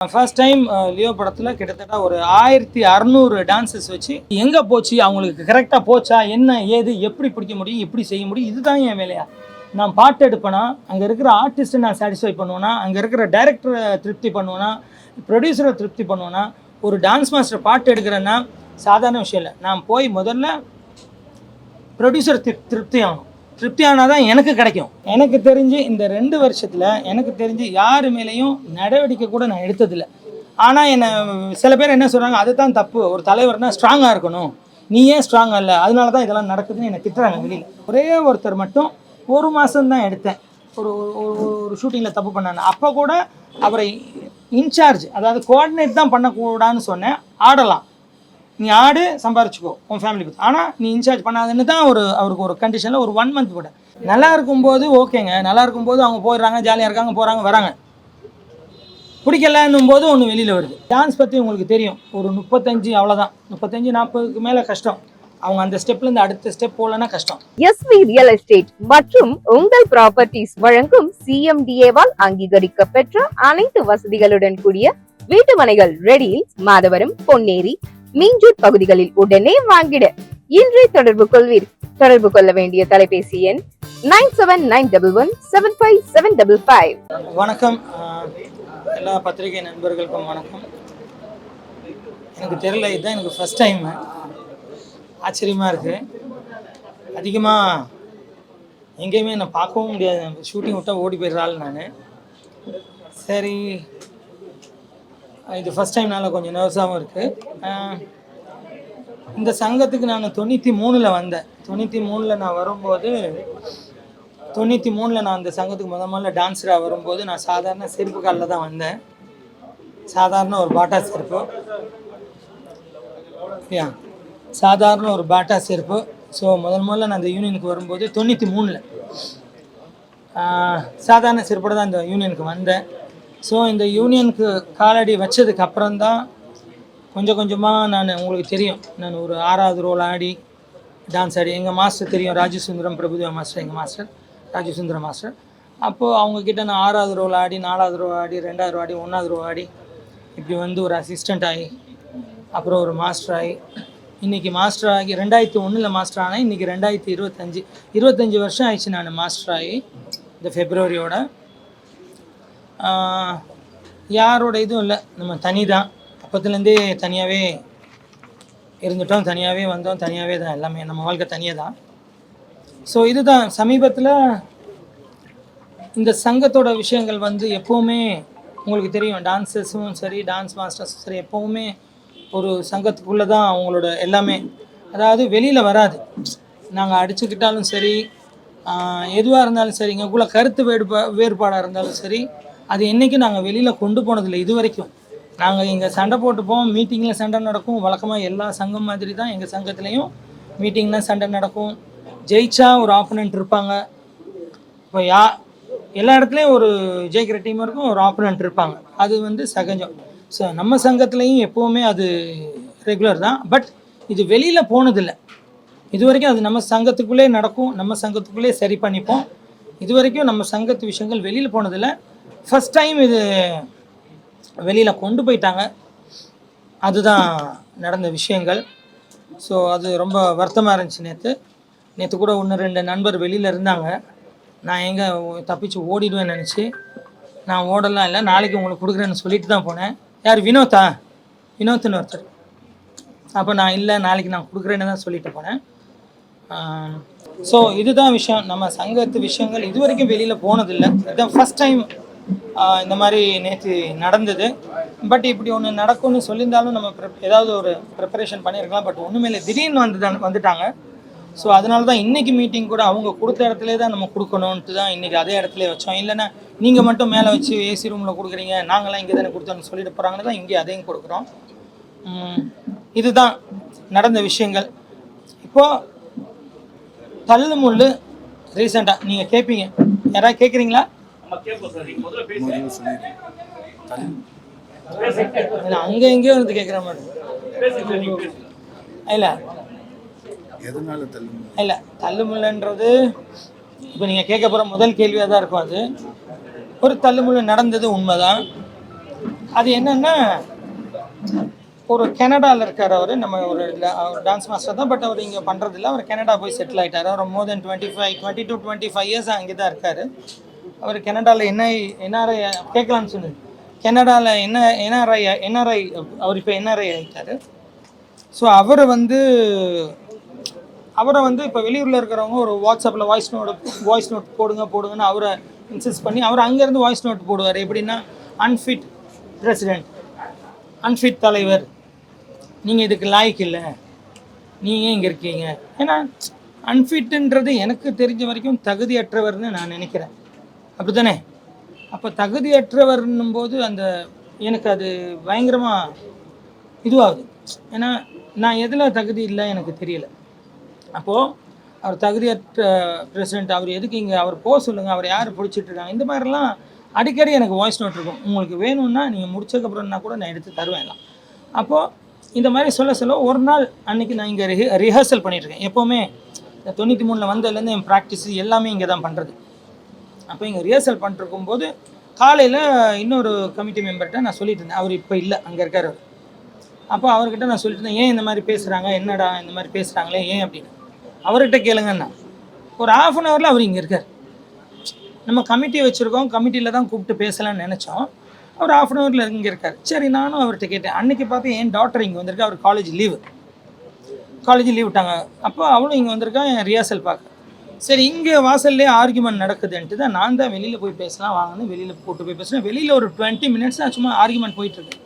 First time Leo படத்தில் கிட்டத்தட்ட ஒரு 1600 டான்ஸஸ் வச்சு எங்கே போச்சு, அவங்களுக்கு கரெக்டாக போச்சா, என்ன ஏது, எப்படி பிடிக்க முடியும், எப்படி செய்ய முடியும், இதுதான் என் வேலையா. நான் பாட்டு எடுப்பேனா, அங்கே இருக்கிற ஆர்டிஸ்ட்டை நான் சாட்டிஸ்ஃபை பண்ணுவேனா, அங்கே இருக்கிற டைரக்டரை திருப்தி பண்ணுவேனா, ப்ரொடியூசரை திருப்தி பண்ணுவேனா. ஒரு டான்ஸ் மாஸ்டர் பாட்டு எடுக்கிறேன்னா சாதாரண விஷயம் இல்லை. நான் போய் முதல்ல ப்ரொடியூசர் திருப்தி ஆகணும். திருப்தி ஆனால் தான் எனக்கு கிடைக்கும். எனக்கு தெரிஞ்சு இந்த 2 வருஷத்தில் எனக்கு தெரிஞ்சு யார் மேலேயும் நடவடிக்கை கூட நான் எடுத்ததில்லை. ஆனால் என்னை சில பேர் என்ன சொல்கிறாங்க, அதுதான் தப்பு, ஒரு தலைவர்னால் ஸ்ட்ராங்காக இருக்கணும், நீ ஏன் ஸ்ட்ராங்காக இல்லை, அதனால தான் இதெல்லாம் நடக்குதுன்னு என்னை திட்டுறாங்க வெளியில். ஒரே ஒருத்தர் மட்டும் 1 மாதம்தான் எடுத்தேன், ஒரு ஷூட்டிங்கில் தப்பு பண்ணாங்க. அப்போ கூட அவரை இன்சார்ஜ், அதாவது கோஆர்டினேட் தான் பண்ணக்கூடாதுன்னு சொன்னேன். ஆடலாம், நீ ஆடு, சம்பாரிச்சுக்கோ உன் ஃபேமிலிக்கு, ஆனால் நீ இன்சார்ஜ் பண்ணாதுன்னு தான் அவருக்கு ஒரு கண்டிஷனில் ஒரு 1 மந்த் கூட. நல்லா இருக்கும்போது ஓகேங்க, நல்லா இருக்கும்போது அவங்க போயிடுறாங்க, ஜாலியாக இருக்காங்க, போகிறாங்க வராங்க. பிடிக்கலன்னும் போது ஒன்று வெளியில் வருது. டான்ஸ் பற்றி உங்களுக்கு தெரியும், ஒரு 35 அவ்வளோதான், 35-40க்கு மேலே கஷ்டம். அவங்க அந்த ஸ்டெப்லேருந்து அடுத்த ஸ்டெப் போகலன்னா கஷ்டம். எஸ்வி ரியல் எஸ்டேட் மற்றும் உங்கள் ப்ராப்பர்ட்டிஸ் வழங்கும் சிஎம்டிஏவால் அங்கீகரிக்க பெற்ற அனைத்து வசதிகளுடன் கூடிய வீட்டு மனைகள் ரெடியில் மாதவரம், பொன்னேரி, மீஞ்சூர் பகுதிகளில் உடனே வாங்கிட இன்றே தொடர்பு கொள்வீர். தொடர்பு கொள்ள வேண்டிய தொலைபேசி எண் 9791175755. வணக்கம், எல்லா பத்திரிகை நண்பர்களுக்கும் வணக்கம். எனக்கு தெரியல, இதுதான் எனக்கு ஃபர்ஸ்ட் டைம், ஆச்சரியமாக இருக்குது. அதிகமாக எங்கேயுமே என்னை பார்க்கவும் முடியாது, ஷூட்டிங் விட்டால் ஓடி போயிடுறாள் நான். சரி, இது ஃபஸ்ட் டைம்னால கொஞ்சம் நர்வஸாகவும் இருக்குது. இந்த சங்கத்துக்கு நான் 93ல் வந்தேன். 93ல் நான் வரும்போது, 93ல் நான் அந்த சங்கத்துக்கு முதல்ல டான்ஸராக வரும்போது நான் சாதாரண செருப்பு காலில் தான் வந்தேன். சாதாரண ஒரு பாட்டா செருப்பு, சாதாரண ஒரு பாட்டா செருப்பு. ஸோ முதல்ல நான் அந்த யூனியனுக்கு வரும்போது 93ல் சாதாரண செருப்போடு தான் இந்த யூனியனுக்கு வந்தேன். ஸோ இந்த யூனியனுக்கு காலடி வச்சதுக்கு அப்புறம்தான் கொஞ்சம் கொஞ்சமாக நான், உங்களுக்கு தெரியும், நான் ஒரு 6வது ரோல் ஆடி டான்ஸ் ஆடி, எங்கள் மாஸ்டர் தெரியும், ராஜசுந்தரம் பிரபுதேவா மாஸ்டர், எங்கள் மாஸ்டர் ராஜசுந்தரம் மாஸ்டர். அப்போது அவங்கக்கிட்ட நான் 6வது ரோல் ஆடி, 4வது ரோல் ஆடி, 2வது ரோல் ஆடி, 1வது ரோல் ஆடி, இப்படி வந்து ஒரு அசிஸ்டண்ட் ஆகி, அப்புறம் ஒரு மாஸ்டர் ஆகி, இன்றைக்கி மாஸ்டர் ஆகி 2001ல் மாஸ்டர் ஆனால் இன்றைக்கி 2025 வருஷம் ஆயிடுச்சு நான் மாஸ்டர் ஆகி. இந்த ஃபெப்ரவரியோட யாரோட இதுவும் இல்லை, நம்ம தனி தான். அப்போத்துலேருந்தே தனியாகவே இருந்துட்டோம், தனியாகவே வந்தோம், தனியாகவே தான் எல்லாமே, நம்ம வாழ்க்கை தனியாக தான். ஸோ இதுதான் சமீபத்தில் இந்த சங்கத்தோட விஷயங்கள் வந்து எப்போவுமே உங்களுக்கு தெரியும், டான்ஸஸும் சரி, டான்ஸ் மாஸ்டர்ஸும் சரி, எப்போவுமே ஒரு சங்கத்துக்குள்ளே தான் அவங்களோட எல்லாமே. அதாவது வெளியில் வராது. நாங்கள் அடிச்சுக்கிட்டாலும் சரி, எதுவாக இருந்தாலும் சரி, எங்களுக்குள்ள கருத்து வேறுபாடாக இருந்தாலும் சரி, அது என்றைக்கும் நாங்கள் வெளியில் கொண்டு போனதில்லை இது வரைக்கும். நாங்கள் இங்கே சண்டை போட்டுப்போம், மீட்டிங்கில் சண்டை நடக்கும், வழக்கமாக எல்லா சங்கம் மாதிரி தான் எங்கள் சங்கத்துலேயும் மீட்டிங்கில் சண்டை நடக்கும். ஜெயிச்சா ஒரு ஆப்போனண்ட் இருப்பாங்க. இப்போ எல்லா இடத்துலையும் ஒரு ஜெயிக்கிற டீம் இருக்கும், ஒரு ஆப்போனண்ட் இருப்பாங்க, அது வந்து சகஜம். ஸோ நம்ம சங்கத்துலேயும் எப்போவுமே அது ரெகுலர் தான். பட் இது வெளியில் போனதில்லை இது வரைக்கும். அது நம்ம சங்கத்துக்குள்ளே நடக்கும், நம்ம சங்கத்துக்குள்ளே சரி பண்ணிப்போம். இது வரைக்கும் நம்ம சங்கத்து விஷயங்கள் வெளியில் போனதில்லை. ஃபஸ்ட் டைம் இது வெளியில் கொண்டு போயிட்டாங்க, அதுதான் நடந்த விஷயங்கள். ஸோ அது ரொம்ப வருத்தமாக இருந்துச்சு. நேற்று கூட 1-2 நண்பர் வெளியில் இருந்தாங்க. நான் எங்கே தப்பிச்சு ஓடிடுவேன்னு நினச்சி நான் ஓடலாம் இல்லை, நாளைக்கு உங்களுக்கு கொடுக்குறேன்னு சொல்லிட்டு தான் போனேன். யார், வினோத்னு ஒருத்தர். அப்போ நான் இல்லை, நாளைக்கு நான் கொடுக்குறேன்னு தான் சொல்லிட்டு போனேன். ஸோ இதுதான் விஷயம், நம்ம சங்கத்து விஷயங்கள் இது வரைக்கும் வெளியில் போனதில்லை. இதுதான் ஃபஸ்ட் டைம் இந்த மாதிரி நேற்று நடந்தது. பட் இப்படி ஒன்று நடக்கும்னு சொல்லியிருந்தாலும் நம்ம ஏதாவது ஒரு ப்ரிப்பரேஷன் பண்ணியிருக்கலாம். பட் ஒன்றுமே இல்லை, திடீர்னு வந்துட்டாங்க. ஸோ அதனால தான் இன்றைக்கி மீட்டிங் கூட அவங்க கொடுத்த இடத்துல தான் நம்ம கொடுக்கணுன்ட்டு தான் இன்றைக்கி அதே இடத்துல வச்சோம். இல்லைன்னா நீங்கள் மட்டும் மேலே வச்சு ஏசி ரூமில் கொடுக்குறீங்க, நாங்களாம் இங்கே தானே கொடுத்தோன்னு சொல்லிட்டு போகிறாங்கன்னு தான் இங்கே அதையும் கொடுக்குறோம். இதுதான் நடந்த விஷயங்கள். இப்போது தள்ளுமுள்ளு ரீசெண்டாக நீங்கள் கேட்பீங்க, யாராவது கேட்குறீங்களா? அங்கே எங்கேயோ வந்து கேட்குற மாதிரி இல்லை. இல்லை, தள்ளுமுள்ளன்றது இப்போ நீங்கள் கேட்க போகிற முதல் கேள்வியாக தான் இருக்கும். அது ஒரு தள்ளுமுள்ளு நடந்தது உண்மைதான். அது என்னென்னா ஒரு கனடாவில் இருக்கார் அவர். நம்ம ஒரு டான்ஸ் மாஸ்டர் தான், பட் அவர் இங்கே பண்ணுறதில்ல. அவர் கனடா போய் செட்டில் ஆகிட்டார். அவர் மோர் தென் 25 இயர்ஸ் அங்கே தான் இருக்கார். அவர் கனடாவில் என்ஆர்ஐ கேட்கலான்னு சொன்னது. கனடாவில் என்ஆர்ஐ அவர் இப்போ என்ஆர்ஐ ஆகிட்டார். ஸோ அவரை வந்து இப்போ வெளியூரில் இருக்கிறவங்க ஒரு வாட்ஸ்அப்பில் வாய்ஸ் நோட் போடுங்கன்னு அவரை இன்சிஸ்ட் பண்ணி அவர் அங்கேருந்து வாய்ஸ் நோட் போடுவார். எப்படின்னா, அன்ஃபிட் பிரசிடெண்ட், அன்ஃபிட் தலைவர், நீங்கள் இதுக்கு லாய்க்கு இல்லை, நீங்கள் இங்கே இருக்கீங்க. ஏன்னா அன்ஃபிட்டுன்றது எனக்கு தெரிஞ்ச வரைக்கும் தகுதியற்றவர்னு நான் நினைக்கிறேன். அப்படி தானே? அப்போ தகுதியற்றவர்னும் போது எனக்கு அது பயங்கரமாக இதுவாகுது. ஏன்னா நான் எதில் தகுதி இல்லை எனக்கு தெரியல. அப்போது அவர் தகுதியற்ற பிரசிடெண்ட், அவர் எதுக்கு இங்கே, அவர் போக சொல்லுங்கள், அவர் யார் பிடிச்சிட்ருக்காங்க, இந்த மாதிரிலாம் அடிக்கடி எனக்கு வாய்ஸ் நோட் இருக்கும். உங்களுக்கு வேணும்னா நீங்கள் முடிச்சதுக்கப்புறம்னா கூட நான் எடுத்து தருவேன்லாம். அப்போது இந்த மாதிரி சொல்ல ஒரு நாள் அன்றைக்கி நான் இங்கே ரிஹர்சல் பண்ணிகிட்ருக்கேன். எப்போவுமே 93 வந்ததுலேருந்து என் ப்ராக்டிஸ் எல்லாமே இங்கே தான் பண்ணுறது. அப்போ இங்கே ரிஹர்சல் பண்ணிட்டுருக்கும்போது காலையில் இன்னொரு கமிட்டி மெம்பர்கிட்ட நான் சொல்லிட்டு இருந்தேன். அவர் இப்போ இல்லை, அங்கே இருக்கார் அவர். அப்போ அவர்கிட்ட நான் சொல்லிட்டு இருந்தேன், ஏன் இந்த மாதிரி பேசுகிறாங்க, என்னடா இந்த மாதிரி பேசுகிறாங்களே ஏன் அப்படின்னு. அவர்கிட்ட கேளுங்கண்ணா. ஒரு 1/2 hourல அவர் இங்கே இருக்கார். நம்ம கமிட்டி வச்சுருக்கோம், கமிட்டியில் தான் கூப்பிட்டு பேசலாம்னு நினச்சோம். அவர் 1/2 hourல இங்கே இருக்கார். சரி, நானும் அவர்கிட்ட கேட்டேன். அன்றைக்கி பார்த்து என் டாக்டர் இங்கே வந்திருக்கா. அவர் காலேஜ் லீவ் விட்டாங்க. அப்போ அவளும் இங்கே வந்திருக்கா என் ரிஹர்சல் பார்க்க. சரி, இங்கே வாசல்லே ஆர்கியூமெண்ட் நடக்குதுன்ட்டு தான் நான் தான் வெளியில் போய் பேசலாம் வாங்கன்னு வெளியில் போட்டு போய் பேசுகிறேன். வெளியில் ஒரு 20 minutes தான் சும்மா ஆர்கியூமெண்ட் போயிட்டுருக்கு.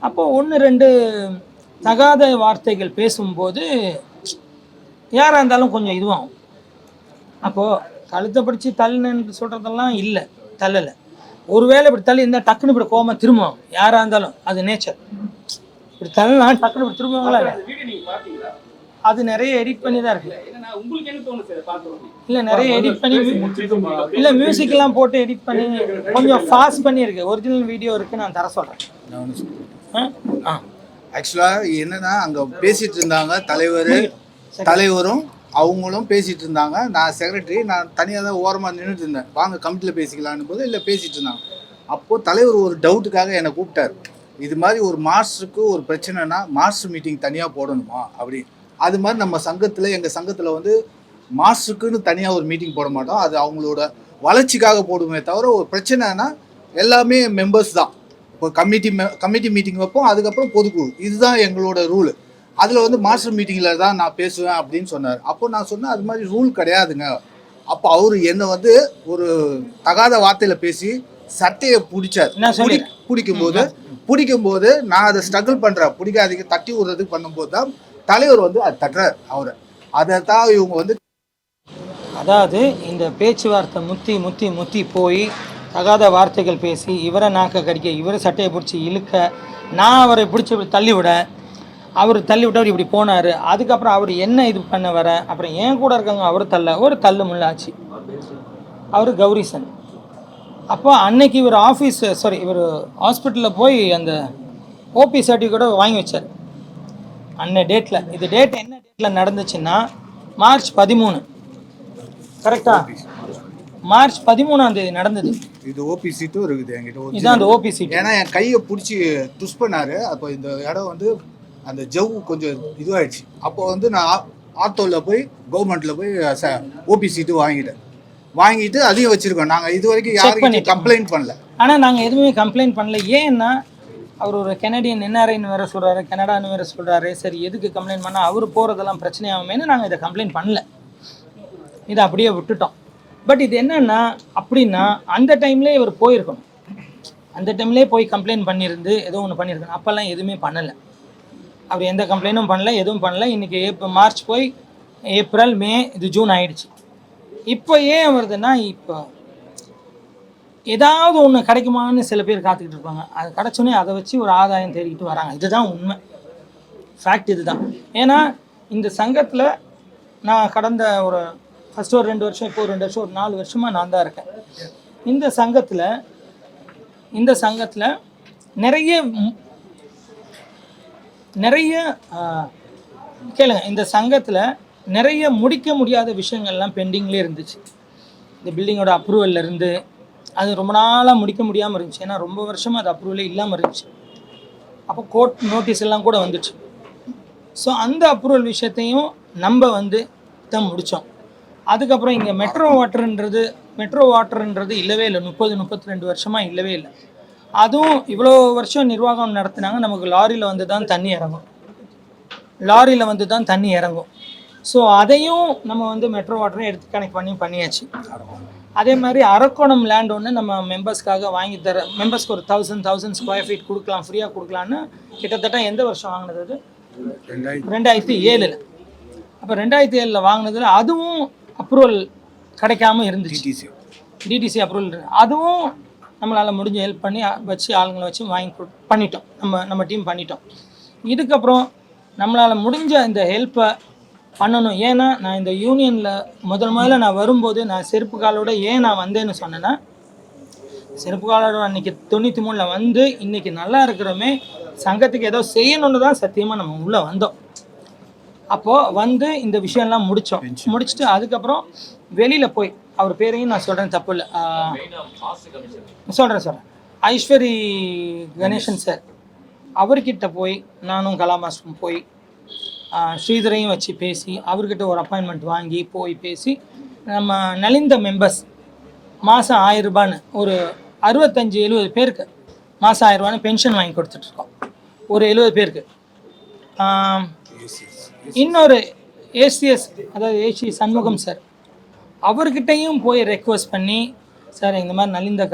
அப்போது 1-2 தகாத வார்த்தைகள் பேசும்போது யாராக இருந்தாலும் கொஞ்சம் இதுவாகும். அப்போது கழுத்தை பிடிச்சி தள்ளுன்னு சொல்கிறதெல்லாம் இல்லை, தள்ளலை. ஒருவேளை இப்படி தள்ளி இருந்தால் டக்குன்னு இப்படி கோவமாக திரும்புவோம். யாராக இருந்தாலும் அது நேச்சர். இப்படி தள்ளலாம் டக்குன்னு இப்படி திரும்புவாங்களா? அது நிறைய எடிட் பண்ணி தான் இருக்குது. இல்லை, நிறைய எடிட் பண்ணி, இல்லை மியூசிக்கெல்லாம் போட்டு எடிட் பண்ணி கொஞ்சம் ஃபாஸ்ட் பண்ணியிருக்கு. ஒரிஜினல் வீடியோ இருக்குது, நான் தர சொல்கிறேன். ஆக்சுவலாக என்னன்னா, அங்கே பேசிகிட்டு இருந்தாங்க தலைவரும் அவங்களும் பேசிகிட்டு இருந்தாங்க. நான் செக்ரட்டரி, நான் தனியாக தான் ஓரமாக நின்றுட்டு இருந்தேன். வாங்க கமிட்டியில் பேசிக்கலான்னு போது இல்லை பேசிகிட்டு இருந்தாங்க. அப்போது தலைவர் ஒரு டவுட்டுக்காக என்னை கூப்பிட்டார். இது மாதிரி ஒரு மாஸ்டருக்கு ஒரு பிரச்சனைனா மாஸ்டர் மீட்டிங் தனியாக போடணுமா அப்படி. அது மாதிரி நம்ம சங்கத்தில், எங்கள் சங்கத்தில் வந்து மாஸ்டருக்குன்னு தனியாக ஒரு மீட்டிங் போட மாட்டோம். அது அவங்களோட வளர்ச்சிக்காக போடுமே தவிர, ஒரு பிரச்சனைனா எல்லாமே மெம்பர்ஸ் தான். இப்போ கமிட்டி மீட்டிங் வைப்போம், அதுக்கப்புறம் பொதுக்குழு, இதுதான் எங்களோட ரூலு. அதில் வந்து மாஸ்டர் மீட்டிங்கில் தான் நான் பேசுவேன் அப்படின்னு சொன்னார். அப்போ நான் சொன்னேன், அது மாதிரி ரூல் கிடையாதுங்க. அப்போ அவர் என்னை வந்து ஒரு தகாத வார்த்தையில் பேசி சட்டையை பிடிச்சார். பிடிக்கும்போது நான் அதை ஸ்ட்ரகிள் பண்ணுறேன், பிடிக்காதீங்க தட்டி விடுறதுக்கு பண்ணும்போது தான் தலைவர் வந்து அது தட்டுறார் அவரை. அதை தான் இவங்க வந்து, அதாவது இந்த பேச்சுவார்த்தை முத்தி போய் தகாத வார்த்தைகள் பேசி இவரை நாக்க கடிக்க, இவரை சட்டையை பிடிச்சி இழுக்க, நான் அவரை பிடிச்சி தள்ளிவிட, அவர் தள்ளிவிட்டவர் இப்படி போனார். அதுக்கப்புறம் அவர் என்ன இது பண்ண வர, அப்புறம் ஏன் கூட இருக்காங்க அவர் ஒரு தள்ளு முள்ளாச்சு. அவர் கௌரிசன். அப்போ அன்னைக்கு இவர் இவர் ஹாஸ்பிட்டலில் போய் அந்த ஓபி சர்டிஃபிகேட்டை வாங்கி வச்சார் அன்னை டேட்டில். இது டேட் என்ன டேட்டில் நடந்துச்சுன்னா மார்ச் 13, கரெக்டா? மார்ச் 13ஆம் தேதி நடந்தது. இது ஓபி சீட்டும் இருக்குது என்கிட்ட. இதுதான் அந்த ஓபி சீட். ஏன்னா என் கையை பிடிச்சி ட்விஸ்ட் பண்ணாரு. அப்போ இந்த இடம் வந்து அந்த ஜவ்வு கொஞ்சம் இதுவாகிடுச்சு. அப்போ வந்து நான் ஆட்டோவில் போய் கவர்மெண்ட்டில் போய் ஓபி சீட்டு வாங்கிட்டு அதையும் வச்சுருக்கோம். நாங்கள் இது வரைக்கும் யாருக்கும் கம்ப்ளைண்ட் பண்ணல. ஆனால் நாங்கள் எதுவுமே கம்ப்ளைண்ட் பண்ணல. ஏன்னா அவர் ஒரு கெனடியன் என்ஆர்ஐன்னு வேறு சொல்கிறாரு, கனடான்னு வேறு சொல்கிறாரு. சரி, எதுக்கு கம்ப்ளைண்ட் பண்ணால் அவர் போகிறதெல்லாம் பிரச்சனையாகுமேனு நாங்கள் இதை கம்ப்ளைண்ட் பண்ணல, இதை அப்படியே விட்டுட்டோம். பட் இது என்னென்னா, அப்படின்னா அந்த டைம்லேயே இவர் போயிருக்கணும். அந்த டைம்லேயே போய் கம்ப்ளைண்ட் பண்ணியிருந்து ஏதோ ஒன்று பண்ணியிருக்கணும். அப்போல்லாம் எதுவுமே பண்ணலை. அவர் எந்த கம்ப்ளைண்ட்டும் பண்ணல, எதுவும் பண்ணல. இன்றைக்கி மார்ச் போய் ஏப்ரல், மே, இது ஜூன் ஆகிடுச்சு. இப்போ ஏன் வருதுன்னா, இப்போ ஏதாவது ஒன்று கிடைக்குமான்னு சில பேர் காத்துக்கிட்டு இருப்பாங்க. அது கிடச்சோன்னே அதை வச்சு ஒரு ஆதாயம் தேடிக்கிட்டு வராங்க. இதுதான் உண்மை, ஃபேக்ட் இதுதான். ஏன்னா இந்த சங்கத்தில் நான் கடந்த ஒரு ஃபஸ்ட்டு ஒரு 2 வருஷம், இப்போ ஒரு 2 வருஷம், ஒரு 4 வருஷமாக நான் தான் இருக்கேன். இந்த சங்கத்தில் நிறைய கேளுங்க, இந்த சங்கத்தில் நிறைய முடிக்க முடியாத விஷயங்கள்லாம் பெண்டிங்லேயே இருந்துச்சு. இந்த பில்டிங்கோட அப்ரூவல்லேருந்து அது ரொம்ப நாளாக முடிக்க முடியாமல் இருந்துச்சு. ஏன்னா ரொம்ப வருஷமாக அது அப்ரூவலே இல்லாமல் இருந்துச்சு. அப்போ கோர்ட் நோட்டீஸ் எல்லாம் கூட வந்துச்சு. ஸோ அந்த அப்ரூவல் விஷயத்தையும் நம்ம வந்து தான் முடித்தோம். அதுக்கப்புறம் இங்கே மெட்ரோ வாட்டருன்றது இல்லவே இல்லை. 32 வருஷமாக இல்லவே இல்லை. அதுவும் இவ்வளோ வருஷம் நிர்வாகம் நடத்துனாங்க. நமக்கு லாரியில் வந்து தான் தண்ணி இறங்கும். ஸோ அதையும் நம்ம வந்து மெட்ரோ வாட்டரை எடுத்து கனெக்ட் பண்ணியாச்சு. அதே மாதிரி அரக்கோணம் லேண்ட் ஒன்று நம்ம மெம்பர்ஸ்க்காக வாங்கி மெம்பர்ஸ்க்கு ஒரு 1000 ஸ்கொயர் ஃபீட் கொடுக்கலாம், ஃப்ரீயாக கொடுக்கலான்னு கிட்டத்தட்ட எந்த வருஷம் வாங்கினது? அது 2007. அப்போ 2007 வாங்கினதில் அதுவும் அப்ரூவல் கிடைக்காம இருந்துச்சு. டிடிசி அப்ரூவல் அதுவும் நம்மளால் முடிஞ்ச ஹெல்ப் பண்ணி வச்சு ஆளுங்களை வச்சு பண்ணிட்டோம். நம்ம டீம் பண்ணிட்டோம். இதுக்கப்புறம் நம்மளால் முடிஞ்ச இந்த ஹெல்ப்பை பண்ணணும். ஏன்னா நான் இந்த யூனியனில் முதல்ல நான் வரும்போது நான் செருப்பு காலோட ஏன் நான் வந்தேன்னு சொன்னேன்னா, செருப்பு காலோட அன்றைக்கி 93 வந்து இன்றைக்கி நல்லா இருக்கிறோமே, சங்கத்துக்கு ஏதோ செய்யணுன்னு தான் சத்தியமாக நம்ம உள்ளே வந்தோம். அப்போது வந்து இந்த விஷயம்லாம் முடிச்சுட்டு அதுக்கப்புறம் வெளியில் போய் அவர் பேரையும் நான் சொல்கிறேன், தப்பு இல்லை, சொல்கிறேன் ஐஸ்வரி கணேசன் சார் அவர்கிட்ட போய் நானும் கலா மாஸ்டரும் போய் ஸ்ரீதரையும் வச்சு பேசி அவர்கிட்ட ஒரு அப்பாயின்மெண்ட் வாங்கி போய் பேசி நம்ம நலிந்த மெம்பர்ஸ் மாதம் 1000 ரூபான்னு ஒரு 65-70 பேருக்கு மாதம் 1000 ரூபான்னு பென்ஷன் வாங்கி கொடுத்துட்ருக்கோம். ஒரு 70 பேருக்கு. இன்னொரு ஏசிஎஸ், அதாவது ஏசி சண்முகம் சார், அவர்கிட்டையும் போய் ரெக்வஸ்ட் பண்ணி, சார் இந்த மாதிரி நலிந்த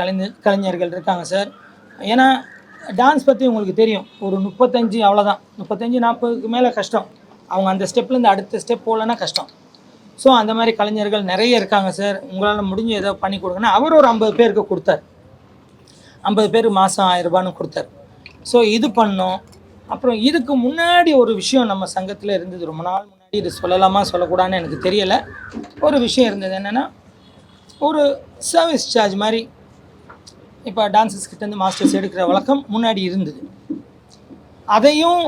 கலைஞர்கள் இருக்காங்க சார். ஏன்னா டான்ஸ் பற்றி உங்களுக்கு தெரியும், ஒரு 35 அவ்வளோதான், 35-40க்கு மேலே கஷ்டம். அவங்க அந்த ஸ்டெப்லேருந்து அடுத்த ஸ்டெப் போகலன்னா கஷ்டம். ஸோ அந்த மாதிரி கலைஞர்கள் நிறைய இருக்காங்க சார், உங்களால் முடிஞ்ச ஏதோ பண்ணி கொடுங்கன்னா அவர் ஒரு 50 பேருக்கு கொடுத்தார். 50 பேருக்கு மாதம் 1000 ரூபான்னு கொடுத்தார். ஸோ இது பண்ணோம். அப்புறம் இதுக்கு முன்னாடி ஒரு விஷயம் நம்ம சங்கத்தில் இருந்தது, ரொம்ப நாள் முன்னாடி, இது சொல்லலாமா சொல்லக்கூடாதுன்னு எனக்கு தெரியலை. ஒரு விஷயம் இருந்தது என்னென்னா, ஒரு சர்வீஸ் சார்ஜ் மாதிரி இப்போ டான்ஸர்ஸ் கிட்டேருந்து மாஸ்டர்ஸ் எடுக்கிற வழக்கம் முன்னாடி இருந்தது. அதையும்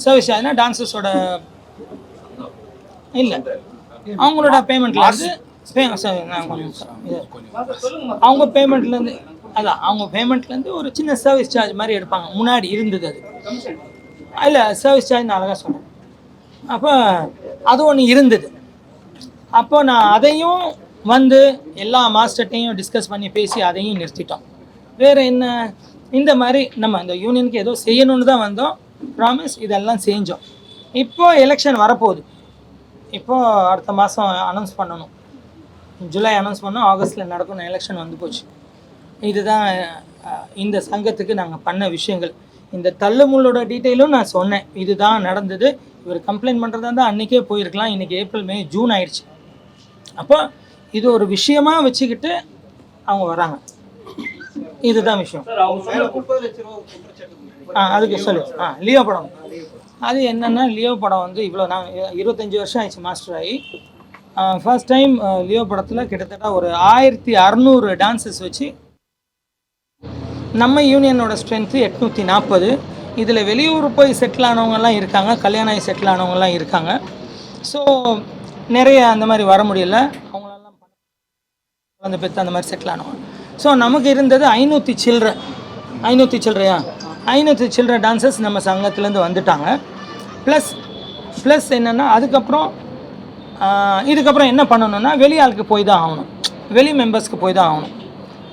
சர்வீஸ் சார்ஜ்னால் டான்ஸர்ஸோட இல்லை, அவங்களோட பேமெண்ட்லேருந்து அவங்க பேமெண்ட்லேருந்து ஒரு சின்ன சர்வீஸ் சார்ஜ் மாதிரி எடுப்பாங்க. முன்னாடி இருந்தது அது இல்லை, சர்வீஸ் சார்ஜ் நான் அழகாக சொன்னேன். அப்போ அது ஒன்று இருந்தது. அப்போ நான் அதையும் வந்து எல்லா மாஸ்டர்ட்டையும் டிஸ்கஸ் பண்ணி பேசி அதையும் நிறுத்திட்டோம். வேறு என்ன, இந்த மாதிரி நம்ம இந்த யூனியனுக்கு ஏதோ செய்யணுன்னு தான் வந்தோம், ப்ராமிஸ் இதெல்லாம் செஞ்சோம். இப்போது எலெக்ஷன் வரப்போகுது. இப்போது அடுத்த மாதம் அனௌன்ஸ் பண்ணணும், ஜூலை அனௌன்ஸ் பண்ணோம், ஆகஸ்ட்டில் நடக்கணும். எலெக்ஷன் வந்து போச்சு. இதுதான் இந்த சங்கத்துக்கு நாங்கள் பண்ண விஷயங்கள். இந்த தள்ளுமுள்ளோட டீட்டெயிலும் நான் சொன்னேன். இதுதான் நடந்தது. இவர் கம்ப்ளைண்ட் பண்ணுறதா இருந்தால் அன்றைக்கே போயிருக்கலாம். இன்றைக்கி ஏப்ரல், மே, ஜூன் ஆயிடுச்சு. அப்போ இது ஒரு விஷயமாக வச்சுக்கிட்டு அவங்க வராங்க. இதுதான் விஷயம். அதுக்கு சொல்லு. லியோ படம், அது என்னென்னா, லியோ படம் வந்து இவ்வளோ நான் 25 வருஷம் ஆயிடுச்சு மாஸ்டர் ஆகி. ஃபர்ஸ்ட் டைம் லியோ படத்தில் கிட்டத்தட்ட ஒரு 1600 டான்ஸஸ் வச்சு, நம்ம யூனியனோட ஸ்ட்ரென்த்து 840. இதில் வெளியூர் போய் செட்டில் ஆனவங்கலாம் இருக்காங்க, கல்யாணம் ஆகி செட்டில் ஆனவங்கலாம் இருக்காங்க. ஸோ நிறைய அந்த மாதிரி வர முடியல, அவங்களெல்லாம் குழந்தை பெற்று அந்த மாதிரி செட்டில் ஆனவங்க. ஸோ நமக்கு இருந்தது 500 சில்லற டான்சர்ஸ் நம்ம சங்கத்துலேருந்து வந்துட்டாங்க. ப்ளஸ் என்னென்னா, இதுக்கப்புறம் என்ன பண்ணணும்னா, வெளி ஆளுக்கு போய் தான் ஆகணும், வெளி மெம்பர்ஸ்க்கு போய் தான் ஆகணும்,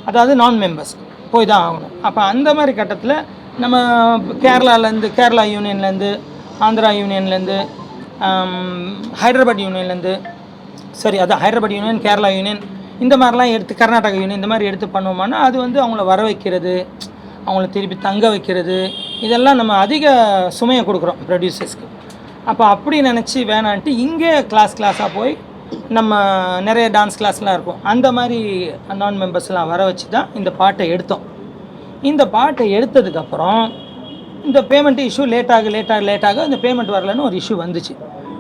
அதாவது நான் மெம்பர்ஸ் போய் தான் ஆகணும். அப்போ அந்த மாதிரி கட்டத்தில் நம்ம கேரளா யூனியன்லேருந்து, ஆந்திரா யூனியன்லேருந்து, ஹைதராபாத் யூனியன்லேருந்து, ஹைதராபாத் யூனியன், கேரளா யூனியன், இந்த மாதிரிலாம் எடுத்து, கர்நாடகா யூனியன் இந்த மாதிரி எடுத்து பண்ணுவோம்னா, அது வந்து அவங்கள வர வைக்கிறது, அவங்கள திருப்பி தங்க வைக்கிறது, இதெல்லாம் நம்ம அதிக சுமையை கொடுக்குறோம் ப்ரொடியூசர்ஸ்க்கு. அப்போ அப்படி நினச்சி வேணான்ட்டு இங்கே கிளாஸாக போய் நம்ம நிறைய டான்ஸ் கிளாஸ்லாம் இருக்கும், அந்த மாதிரி நான் மெம்பர்ஸ்லாம் வர வச்சு தான் இந்த பாட்டை எடுத்தோம். இந்த பாட்டை எடுத்ததுக்கப்புறம் இந்த பேமெண்ட் இஷ்யூ லேட்டாக இந்த பேமெண்ட் வரலன்னு ஒரு இஷ்யூ வந்துச்சு.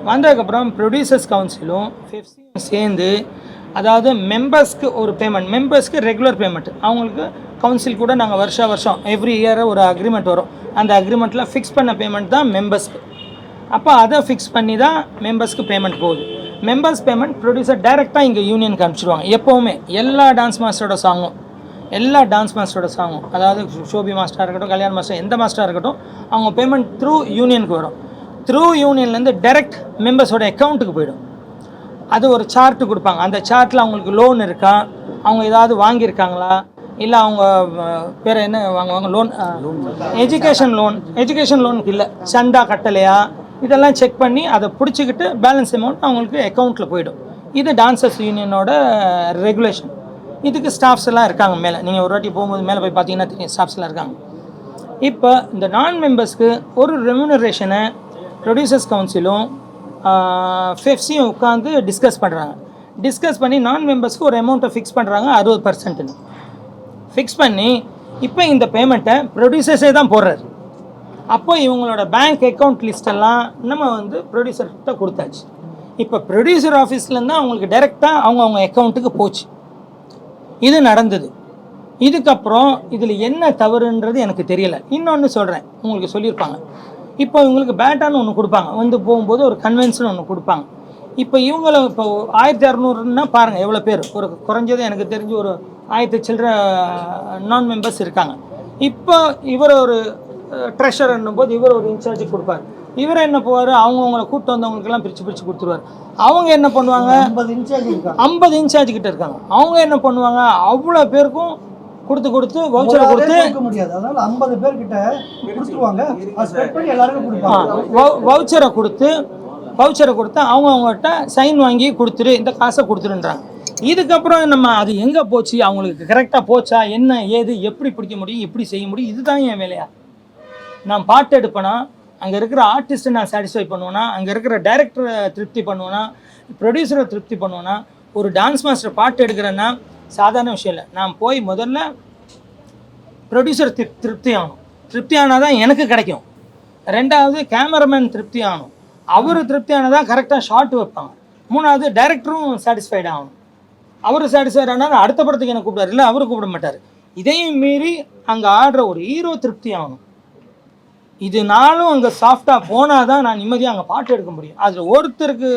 வந்ததுக்கப்புறம் ப்ரொடியூசர்ஸ் கவுன்சிலும் ஃபெஃப்சியும் சேர்ந்து, அதாவது மெம்பர்ஸ்க்கு ஒரு பேமெண்ட், மெம்பர்ஸ்க்கு ரெகுலர் பேமெண்ட், அவங்களுக்கு கவுன்சில் கூட நாங்கள் வருஷம் எவ்ரி இயர் ஒரு அக்ரிமெண்ட் வரும், அந்த அக்ரிமெண்ட்டில் ஃபிக்ஸ் பண்ண பேமெண்ட் தான் மெம்பர்ஸ்க்கு. அப்போ அதை ஃபிக்ஸ் பண்ணி தான் மெம்பர்ஸ்க்கு பேமெண்ட் போகுது. மெம்பர்ஸ் பேமெண்ட் ப்ரொடியூசர் டைரெக்டாக இங்கே யூனியனுக்கு அனுப்பிச்சிடுவாங்க. எப்போவுமே எல்லா டான்ஸ் மாஸ்டரோட சாங்கும் எல்லா டான்ஸ் மாஸ்டரோட சாங்கும், அதாவது ஷோபி மாஸ்டராக இருக்கட்டும், கல்யாண் மாஸ்டர், எந்த மாஸ்டராக இருக்கட்டும், அவங்க பேமெண்ட் த்ரூ யூனியனுக்கு வரும். த்ரூ யூனியன்லேருந்து டைரக்ட் மெம்பர்ஸோட அக்கௌண்ட்டுக்கு போயிடும். அது ஒரு சார்ட்டு கொடுப்பாங்க. அந்த சார்ட்டில் அவங்களுக்கு லோன் இருக்கா, அவங்க ஏதாவது வாங்கியிருக்காங்களா, இல்லை அவங்க வேறு என்ன வாங்குவாங்க, லோன் எஜுகேஷன் லோனுக்கு இல்லை, சந்தா கட்டலையா, இதெல்லாம் செக் பண்ணி அதை பிடிச்சிக்கிட்டு பேலன்ஸ் அமௌண்ட் அவங்களுக்கு அக்கௌண்ட்டில் போயிடும். இது டான்சர்ஸ் யூனியனோட ரெகுலேஷன். இதுக்கு ஸ்டாஃப்ஸ் எல்லாம் இருக்காங்க மேலே. நீங்கள் ஒரு வாட்டி போகும்போது மேலே போய் பார்த்தீங்கன்னா தெரியும், ஸ்டாஃப்ஸ் எல்லாம் இருக்காங்க. இப்போ இந்த நான் மெம்பர்ஸ்க்கு ஒரு ரெம்யூனரேஷனை ப்ரொடியூசர்ஸ் கவுன்சிலும் ஃபெஃப்சியும் உட்காந்து டிஸ்கஸ் பண்ணி நான் மெம்பர்ஸ்க்கு ஒரு அமௌண்ட்டை ஃபிக்ஸ் பண்ணுறாங்க, 60%. ஃபிக்ஸ் பண்ணி இப்போ இந்த பேமெண்ட்டை ப்ரொடியூசர்ஸே தான் போடுறாரு. அப்போ இவங்களோட பேங்க் அக்கௌண்ட் லிஸ்ட்டெல்லாம் நம்ம வந்து ப்ரொடியூசர்கிட்ட கொடுத்தாச்சு. இப்போ ப்ரொடியூசர் ஆஃபீஸ்லேருந்து அவங்களுக்கு டைரெக்டாக அவங்க அக்கௌண்ட்டுக்கு போச்சு. இது நடந்தது. இதுக்கப்புறம் இதில் என்ன தவறுன்றது எனக்கு தெரியலை. இன்னொன்று சொல்கிறேன், உங்களுக்கு சொல்லியிருப்பாங்க. இப்போ இவங்களுக்கு பேட்டான்னு ஒன்று கொடுப்பாங்க, வந்து போகும்போது ஒரு கன்வென்ஷன் ஒன்று கொடுப்பாங்க. இப்போ இவங்கள இப்போ 1600ன்னா பாருங்கள் எவ்வளோ பேர், ஒரு குறைஞ்சது எனக்கு தெரிஞ்சு ஒரு 1000 சில்லற நான் மெம்பர்ஸ் இருக்காங்க. இப்போ இவர் ஒரு ட்ரெஷர்ன்னும் போது இவர் ஒரு இன்சார்ஜ் கொடுப்பார். இவர் என்ன போவார், அவங்கவுங்களை கூப்பிட்டு வந்தவங்களுக்கெல்லாம் பிரித்து கொடுத்துருவார். அவங்க என்ன பண்ணுவாங்க, 50 இன்சார்ஜ் கிட்ட இருக்காங்க. அவங்க என்ன பண்ணுவாங்க, அவ்வளோ பேருக்கும் கொடுத்து வவுச்சரை கொடுத்து முடியாது, அதனால 50 பேர் கிட்ட கொடுத்துருவாங்க, ஸ்ப்ரெட் பண்ணி எல்லாருக்கும் கொடுப்பாங்க. வவுச்சரை கொடுத்து அவங்ககிட்ட சைன் வாங்கி கொடுத்துரு, இந்த காசை கொடுத்துருன்றாங்க. இதுக்கப்புறம் நம்ம அது எங்கே போச்சு, அவங்களுக்கு கரெக்டாக போச்சா, என்ன ஏது, எப்படி பிடிக்க முடியும், எப்படி செய்ய முடியும், இதுதான் என் வேலையா. நான் பாட்டு எடுப்பேனா, அங்கே இருக்கிற ஆர்டிஸ்ட்டை நான் சாட்டிஸ்ஃபை பண்ணுவேன்னா, அங்கே இருக்கிற டைரக்டரை திருப்தி பண்ணுவேன்னா, ப்ரொடியூசரை திருப்தி பண்ணுவேன்னா, ஒரு டான்ஸ் மாஸ்டர் பாட்டு எடுக்கிறேன்னா சாதாரண விஷயம் இல்லை. நான் போய் முதல்ல ப்ரொடியூசர் திருப்தி ஆனால் தான் எனக்கு கிடைக்கும். ரெண்டாவது கேமராமேன் திருப்தி ஆகணும், அவர் திருப்தி ஆனால் தான் கரெக்டாக ஷார்ட் வைப்பாங்க. மூணாவது டைரக்டரும் சாட்டிஸ்ஃபைட் ஆகணும். அவர் சாட்டிஸ்ஃபைட் ஆனால் அடுத்த படத்துக்கு என்ன கூப்பிடாரு, இல்லை அவரு கூப்பிட மாட்டார். இதையும் மீறி அங்கே ஆடுற ஒரு ஹீரோ திருப்தி ஆகணும். இதனாலும் அங்கே சாஃப்டாக போனால் தான் நான் நிம்மதியாக அங்கே பாட்டு எடுக்க முடியும். அதில் ஒருத்தருக்கு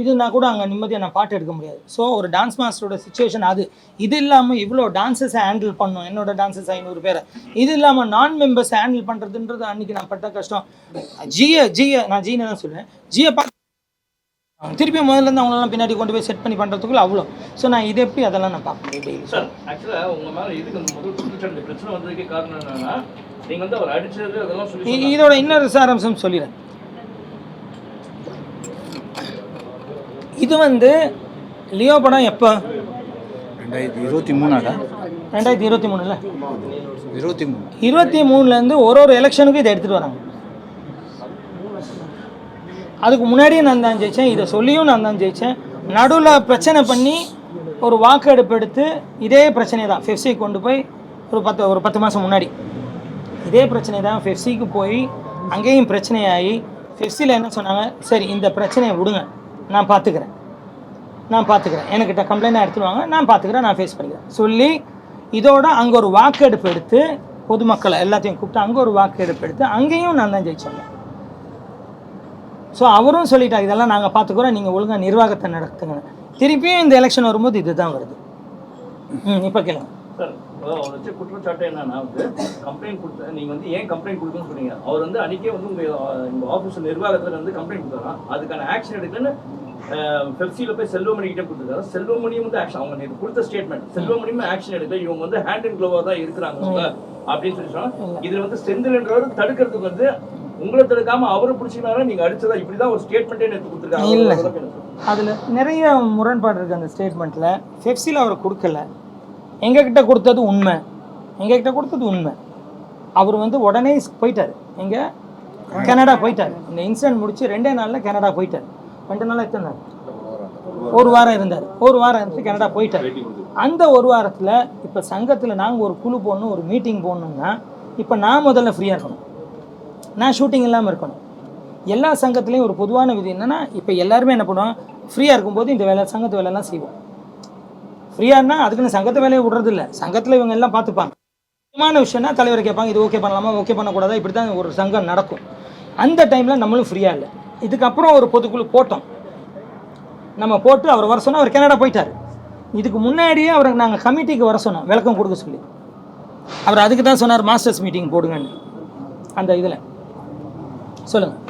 இதுனா கூட அங்கே நிம்மதியாக நான் பாட்டு எடுக்க முடியாது. ஸோ ஒரு டான்ஸ் மாஸ்டரோட சுச்சுவேஷன் அது. இது இல்லாமல் இவ்வளோ டான்ஸஸை ஹேண்டில் பண்ணணும், என்னோட டான்ஸஸ் 500 பேரை. இது இல்லாமல் நான் மெம்பர்ஸை ஹேண்டில் பண்ணுறதுன்றது அன்றைக்கி நான் பட்ட கஷ்டம். நான் ஜீனை தான் சொல்லுவேன். ஜியை பார்த்து திருப்பி முதல்லேருந்து அவங்களெல்லாம் பின்னாடி கொண்டு போய் செட் பண்ணி பண்ணுறதுக்குள்ள அவ்வளோ. ஸோ நான் இது எப்படி அதெல்லாம் நான் பார்க்க முடியும். சார் ஆக்சுவலாக உங்கள் மேலே இதுக்கு முதல் குற்றச்சாட்டு பிரச்சனை வந்ததுக்கே காரணம் என்னன்னா, நீங்கள் வந்து அவர் அடிச்சது அதெல்லாம் சொல்லி இதோட இன்னொரு சாராம்சம் சொல்லிடுறேன். இது வந்து லியோ படம் எப்போ, 2023 2023 23 23லேருந்து ஒரு எலெக்ஷனுக்கும் இதை எடுத்துகிட்டு வராங்க. அதுக்கு முன்னாடியே நான் தான் ஜெயித்தேன், இதை சொல்லியும் நான் தான் ஜெயித்தேன். நடுவில் பிரச்சனை பண்ணி ஒரு வாக்கெடுப்பு எடுத்து இதே பிரச்சனை தான் ஃபெஃப்சி கொண்டு போய் ஒரு 10 மாதம் முன்னாடி இதே பிரச்சனை தான் ஃபெஃப்சிக்கு போய் அங்கேயும் பிரச்சனையாகி ஃபெஃப்சியில் என்ன சொன்னாங்க, சரி இந்த பிரச்சனையை விடுங்க, நான் பார்த்துக்கிறேன், என்கிட்ட கம்ப்ளைண்டாக எடுத்துருவாங்க, நான் பார்த்துக்கிறேன், நான் ஃபேஸ் பண்ணிக்கிறேன் சொல்லி இதோட அங்கே ஒரு வாக்கெடுப்பு எடுத்து பொதுமக்களை எல்லாத்தையும் கூப்பிட்டு அங்கே ஒரு வாக்கெடுப்பு எடுத்து அங்கேயும் நான் தான் ஜெயிச்சேன். ஸோ அவரும் சொல்லிட்டாங்க, இதெல்லாம் நாங்கள் பார்த்துக்குறோம், நீங்கள் ஒழுங்காக நிர்வாகத்தை நடத்துங்க. திருப்பியும் இந்த எலெக்ஷன் வரும்போது இதுதான் வருது. இப்போ கேளுங்க சார். அவர் வச்ச குற்றச்சாட்டு என்னன்னா, வந்து கம்ப்ளைண்ட் கொடுத்த நீங்கள் வந்து ஏன் கம்ப்ளைண்ட் கொடுக்குன்னு சொன்னீங்க. அவர் வந்து அன்றைக்கே வந்து உங்கள் ஆஃபீஸ் நிர்வாகத்தில் வந்து கம்ப்ளைண்ட் கொடுத்தாராம், அதுக்கான ஆக்ஷன் எடுக்கணும்னு பெப்சியில் போய் செல்வமணி கிட்டே கொடுத்துருக்காரு. செல்வமணியும் வந்து ஆக்ஷன், அவங்க கொடுத்த ஸ்டேட்மெண்ட், செல்வமணியும் ஆக்ஷன் எடுக்கல, இவங்க வந்து ஹேண்ட் அண்ட் க்ளோவாக தான் இருக்கிறாங்க அப்படின்னு சொல்லி சொன்னாங்க. இதில் வந்து செந்தில்ன்றவர் தடுக்கிறதுக்கு வந்து உங்களை தடுக்காம அவரை பிடிச்சினாரா நீங்க அடிச்சதா, இப்படிதான் ஒரு ஸ்டேட்மெண்ட்டே எடுத்து கொடுத்துருக்காங்க. இல்லை, அதில் நிறைய முரண்பாடு இருக்குது அந்த ஸ்டேட்மெண்ட்டில். பெப்சியில் அவர் கொடுக்கல, எங்ககிட்ட கொடுத்தது உண்மை. அவர் வந்து உடனே போயிட்டார், எங்கே கனடா போயிட்டார். இந்த இன்சிடென்ட் முடிச்சு 2 நாளில் கனடா போயிட்டார். 2 நாள் எத்தனை நாள், ஒரு வாரம் இருந்தார். ஒரு வாரம் இருந்து கனடா போயிட்டார். அந்த ஒரு வாரத்தில் இப்போ சங்கத்தில் நாங்கள் ஒரு குழு போடணும், ஒரு மீட்டிங் போடணுன்னா இப்போ நான் முதல்ல ஃப்ரீயாக இருக்கணும், நான் ஷூட்டிங் இல்லாமல் இருக்கணும். எல்லா சங்கத்துலேயும் ஒரு பொதுவான விதி என்னென்னா, இப்போ எல்லாருமே என்ன பண்ணுவோம், ஃப்ரீயாக இருக்கும்போது இந்த வேலை சங்கத்து வேலையெல்லாம் செய்வோம். ஃப்ரீயானா அதுக்குன்னு சங்கத்து வேலையை விடுறது இல்லை, சங்கத்தில் இவங்க எல்லாம் பார்த்துப்பாங்க. முக்கியமான விஷயம்னா தலைவர் கேட்பாங்க, இது ஓகே பண்ணலாமா, ஓகே பண்ணக்கூடாதா, இப்படி தான் ஒரு சங்கம் நடக்கும். அந்த டைமில் நம்மளும் ஃப்ரீயாக இல்லை. இதுக்கப்புறம் ஒரு பொதுக்குழு போட்டோம், நம்ம போட்டு அவர் வர சொன்னால் அவர் கனடா போயிட்டார். இதுக்கு முன்னாடியே அவருக்கு நாங்கள் கமிட்டிக்கு வர சொன்னோம் விளக்கம் கொடுக்க சொல்லி. அவர் அதுக்கு தான் சொன்னார் மாஸ்டர்ஸ் மீட்டிங் போடுங்கன்னு. அந்த இதில் சொல்லுங்கள்.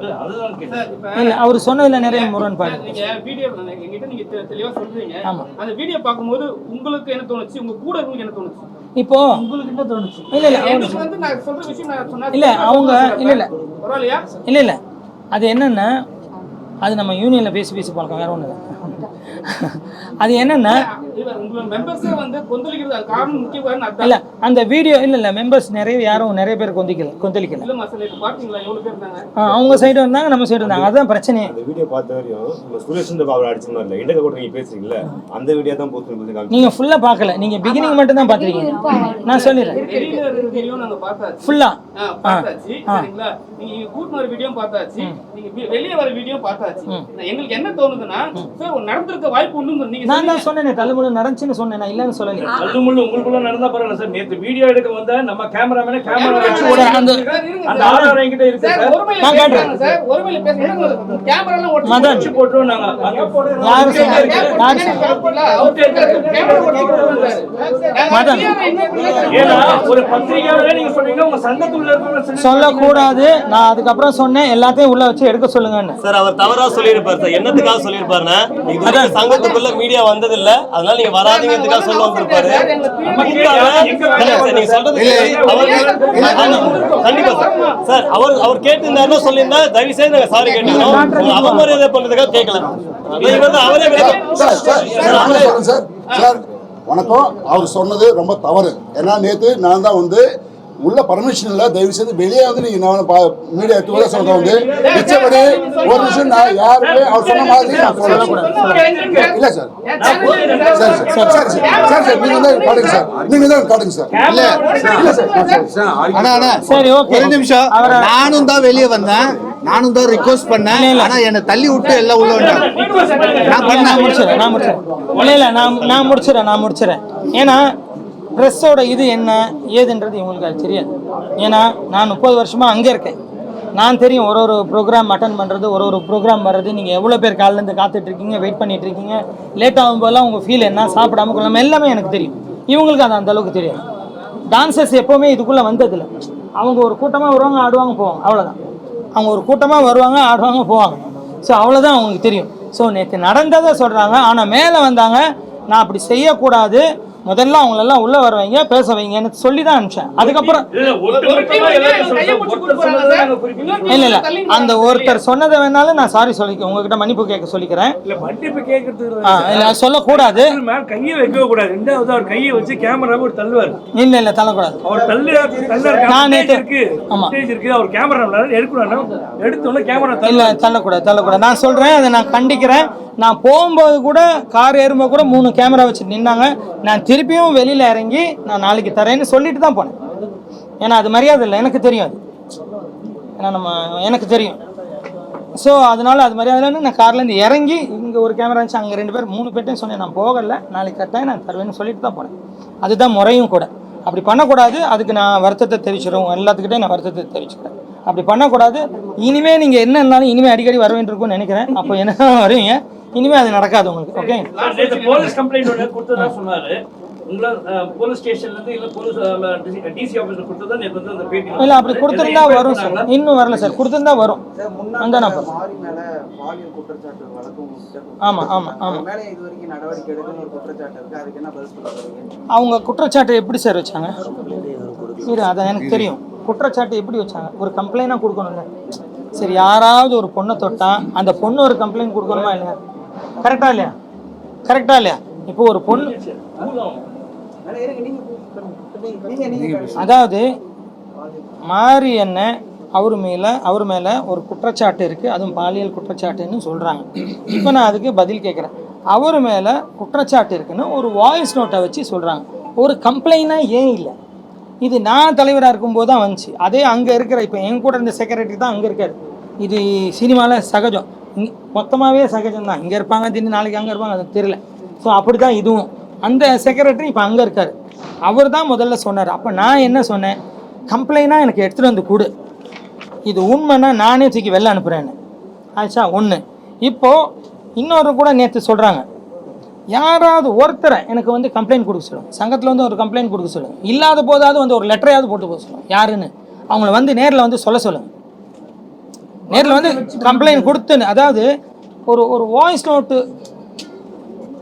இல்ல அதுதான் கேட்டேன். இல்லை அவர் சொன்னதில் நிறைய முரண்பாடு. நீங்க வீடியோ என்கிட்ட நீங்க தெளிவா சொல்றீங்க. ஆமாம். அந்த வீடியோ பார்க்கும்போது உங்களுக்கு என்ன தோணுச்சு, உங்க கூட இருக்கவங்களுக்கு என்ன தோணுச்சு? இப்போ உங்களுக்கு என்ன தோணுச்சு? இல்லை இல்லை எனக்கு வந்து நான் சொல்ற விஷயம் நான் சொன்னா இல்லை அவங்க இல்லை பரவாயில்லையா? இல்லை இல்லை அது என்னென்னா அது நம்ம யூனியனில் பேசி பழக்கம், வேற ஒன்றும் இல்லை. அது என்னென்னா உங்களோட மெம்பர்ஸே வந்து கொந்தளிக்கிறது அது காரணம் முக்கிய காரணம் அதான். இல்லை அந்த வீடியோ இல்லை மெம்பர்ஸ் நிறைய பேர் கொந்தளிக்கல. இல்ல சார் இப்ப பாத்தீங்களா எவ்வளவு பேர் இருந்தாங்க? அவங்க சைடு வந்தாங்க, நம்ம சைடு வந்தாங்க, அதுதான் பிரச்சனையே. அந்த வீடியோ பார்த்த வரையும் உங்க சுரேஷ் பாபு அடிச்சோம் இல்ல இடக்க கூட நீங்க பேசுறீங்கல்ல அந்த வீடியோ தான் போஸ்ட் பண்ணி நீங்க ஃபுல்லா பார்க்கல, நீங்க பிகினிங் மட்டும் தான் பார்த்துருக்கீங்க. நான் சொல்லிடுறேன் வெளியில இருக்க வீடியோ நாங்க பார்த்தாச்சு. ஃபுல்லா பார்த்தாச்சு சரிங்களா? நீங்க கூட்டின ஒரு வீடியோ பார்த்தாச்சு, நீங்க வெளியே வர வீடியோ பார்த்தாச்சு. எங்களுக்கு என்ன தோணுதுன்னா சார் நடந்திருக்க வாய்ப்பு உண்டு. நீங்க நான் தான் சொன்னேனே தள்ளுமுள்ளு நடந்துச்சுன்னு சொன்னேன், நான் இல்லைன்னு சொல்லல. தள்ளுமுள்ளு உங்களுக்குள்ள நடந்தா பரவாயில்ல சார். நேத்து வீடியோ எடுக்க வந்த நம்ம கேமராமேனே கேமரா வச்சு ஒரு அந்த அந்த ஆதாரம் என்கிட்ட இருக்கு சார். சார். ஒருமையில நான் பேசுறாங்க கேட்டேன். சார். ஒருமையில பேசுறாங்க. கேமரால மதன் வச்சு போட்டுறோம் நாங்க. யாரு சொன்னாரு? யாரு மதன் ஏன்னா ஒரு பத்திரிகையாளரே நீங்க சொன்னீங்க உங்க சங்கத்துள்ள இருக்கிற சொல்லக்கூடாது. நான் அதுக்கப்புறம் சொன்னேன் எல்லாத்தையும் உள்ள வச்சு எடுக்க சொல்லுங்கன்னு. சார் அவர் தவறா சொல்லியிருப்பார் சார். என்னத்துக்காக சொல்லியிருப்பாருன்னா இது சங்கத்துக்குள்ள மீடியா வந்தது இல்ல, அதனால நீங்க வராதீங்கிறதுக்காக சொல்ல வந்திருப்பாரு. நீங்க சொல்றது கண்டிப்பா சார். சார் அவர் கேட்டிருந்தாருன்னா சொல்லியிருந்தா தயவு செய்து நாங்க சாரி கேட்டுக்கிறோம். அவமரியாதை பண்றதுக்காக கேட்கல. இவர் தான் அவரே சார் வணக்கம். அவர் சொன்னது ரொம்ப தவறு. ஏன்னா நேற்று நான் தான் வந்து உள்ள பர்மிஷன் இல்லை, தயவு செய்து வெளியே வந்து நீங்க மீடியா எடுத்து சொல்ற வந்து மிச்சபடி ஒரு விஷயம் நான் யாருமே அவர் சொன்ன மாதிரி நான் சொல்லக்கூடாது. இல்ல சார் சார் நீங்க தான் காட்டுங்க சார், நீங்க தான் காட்டுங்க சார். ஆனா சரி ஓகே ஒரு நிமிஷம், நானும் தான் வெளியே வந்தேன், நானும் தான் ரிக்வெஸ்ட் பண்ணேன். ஆனா என்னை தள்ளி விட்டு எல்லாம் உள்ள வந்தாங்க. நான் முடிச்சிடறேன். ஏன்னா ப்ரெஸ்ஸோட இது என்ன ஏதுன்றது இவங்களுக்கு அது தெரியாது. ஏன்னா நான் 30 வருஷமாக அங்கே இருக்கேன். நான் தெரியும் ஒரு ப்ரோக்ராம் அட்டன் பண்ணுறது, ஒரு ப்ரோக்ராம் வர்றது, நீங்கள் எவ்வளோ பேர் காலிலேருந்து காத்துட்ருக்கீங்க, வெயிட் பண்ணிகிட்ருக்கீங்க, லேட் ஆகும்போதெல்லாம் உங்கள் ஃபீல் என்ன, சாப்பிடாம கொள்ளாமல் எல்லாமே எனக்கு தெரியும். இவங்களுக்கு அது அந்தளவுக்கு தெரியாது. டான்சர்ஸ் எப்போவுமே இதுக்குள்ளே வந்ததில்லை. அவங்க ஒரு கூட்டமாக வருவாங்க, ஆடுவாங்க, போவாங்க, அவ்வளோதான். அவங்க ஒரு கூட்டமாக வருவாங்க, ஆடுவாங்க, போவாங்க. ஸோ அவ்வளோதான் அவங்களுக்கு தெரியும். ஸோ நேற்று நடந்ததை சொல்கிறாங்க. ஆனால் மேலே வந்தாங்க, நான் அப்படி செய்யக்கூடாது, முதல்ல அவங்களெல்லாம் உள்ள வர வைங்க, பேச வைங்கன்னு சொல்லி தான் அனுப்பிச்சேன். அதுக்கப்புறம் இல்ல அந்த ஒருத்தர் சொன்னதை வேணாலும் நான் சாரி சொல்லிக்க, உங்ககிட்ட மன்னிப்பு கேட்க சொல்லிக்கிறேன். மன்னிப்பு கேட்கறது சொல்லக்கூடாது, கையை வைக்க கூடாது. ரெண்டாவது அவர் கையை வச்சு கேமரா ஒரு தள்ளுவார். இல்ல தள்ளக்கூடாது. அவர் நான் இருக்கு அவர் கேமரா எடுக்கணும், எடுத்தோன்னே கேமரா இல்ல தள்ளக்கூடாது. நான் சொல்றேன், அதை நான் கண்டிக்கிறேன். நான் போகும்போது கூட கார் ஏறும்போது கூட 3 கேமரா வச்சு நின்னாங்க. நான் திருப்பியும் வெளியில் இறங்கி நான் நாளைக்கு தரேன்னு சொல்லிட்டு தான் போனேன். ஏன்னா அது மரியாதை இல்லை, எனக்கு தெரியும். அது ஏன்னா எனக்கு தெரியும். ஸோ அதனால அது மரியாதை இல்லைன்னு நான் கார்லேருந்து இறங்கி இங்கே ஒரு கேமரா இருந்துச்சு, அங்கே 2 பேர் 3 பேர்ட்டையும் சொன்னேன், நான் போகலை, நாளைக்கு கரெக்டாக நான் தருவேன்னு சொல்லிட்டு தான் போனேன். அதுதான் முறையும் கூட. அப்படி பண்ணக்கூடாது. அதுக்கு நான் வருத்தத்தை தெரிவிச்சிடுவோம், எல்லாத்துக்கிட்டே நான் வருத்தத்தை தெரிவிச்சுக்கிறேன். அப்படி பண்ணக்கூடாது. இனிமேல் நீங்கள் என்ன இருந்தாலும் இனிமேல் அடிக்கடி வர வேண்டியிருக்கும்னு நினைக்கிறேன். அப்போ என்ன வருவீங்க, இனிமேல் அது நடக்காது உங்களுக்கு. ஓகே. போலீஸ் கம்ப்ளைண்ட் ஒன்று கொடுத்ததா சொன்னாரு. உங்களை போலீஸ் ஸ்டேஷன்ல இருந்து இல்ல போலீஸ் டிசி ஆபீஸ்ல கொடுத்ததா நேத்து வந்து அந்த பேட்டி இல்ல அப்படி கொடுத்திருந்தா வரும் சார். இன்னும் வரல சார். கொடுத்திருந்தா வரும். அந்த நம்பர் மாரி மேல பாலியல் குற்றச்சாட்டு வழக்கும். ஆமா மேல இதுவரைக்கும் நடவடிக்கை எடுக்கணும் ஒரு குற்றச்சாட்டு இருக்கு. அதுக்கு என்ன பதில் சொல்றீங்க? அவங்க குற்றச்சாட்டு எப்படி சார் வச்சாங்க? அது எனக்கு தெரியும். குற்றச்சாட்டு எப்படி வச்சாங்க? ஒரு கம்ப்ளைண்டாக கொடுக்கணும்ல. சரி, யாராவது ஒரு பொண்ணை தொட்டா அந்த பொண்ணு ஒரு கம்ப்ளைண்ட் கொடுக்கணுமா இல்லையா? கரெக்டா இல்லையா? இப்போ ஒரு பொண்ணு, அதாவது மாரி என்ன அவர் மேலே ஒரு குற்றச்சாட்டு இருக்குது, அதுவும் பாலியல் குற்றச்சாட்டுன்னு சொல்கிறாங்க. இப்போ நான் அதுக்கு பதில் கேட்குறேன். அவர் மேலே குற்றச்சாட்டு இருக்குன்னு ஒரு வாய்ஸ் நோட்டை வச்சு சொல்கிறாங்க. ஒரு கம்ப்ளைண்டாக ஏன் இல்லை? இது நான் தலைவராக இருக்கும்போது தான் வந்துச்சு. அதே அங்கே இருக்கிற இப்போ என் கூட இருந்த செக்ரட்டரி தான் அங்கே இருக்கார். இது சினிமாவில் சகஜம், மொத்தமாகவே சகஜம் தான். இங்கே இருப்பாங்க, திடீர்னு நாளைக்கு அங்கே இருப்பாங்க, அது தெரியல. ஸோ அப்படி தான் இதுவும். அந்த செக்ரட்டரி இப்போ அங்கே இருக்கார். அவர் தான் முதல்ல சொன்னார். அப்போ நான் என்ன சொன்னேன், கம்ப்ளைண்டாக எனக்கு எடுத்துகிட்டு வந்து கொடு, இது உண்மைன்னா நானே தூக்கி வெளில அனுப்புகிறேன்னு ஆச்சா. ஒன்று. இப்போது இன்னொரு கூட நேற்று சொல்கிறாங்க, யாராவது ஒருத்தரை எனக்கு வந்து கம்ப்ளைண்ட் கொடுக்க சொல்லுங்க, சங்கத்தில் வந்து ஒரு கம்ப்ளைண்ட் கொடுக்க சொல்லுங்க, இல்லாத போதாவது வந்து ஒரு லெட்டரையாவது போட்டு போக சொல்லுங்க, யாருன்னு அவங்கள வந்து நேரில் வந்து சொல்ல சொல்லுங்க. நேரில் வந்து கம்ப்ளைண்ட் கொடுத்துன்னு, அதாவது ஒரு ஒரு வாய்ஸ் நோட்டு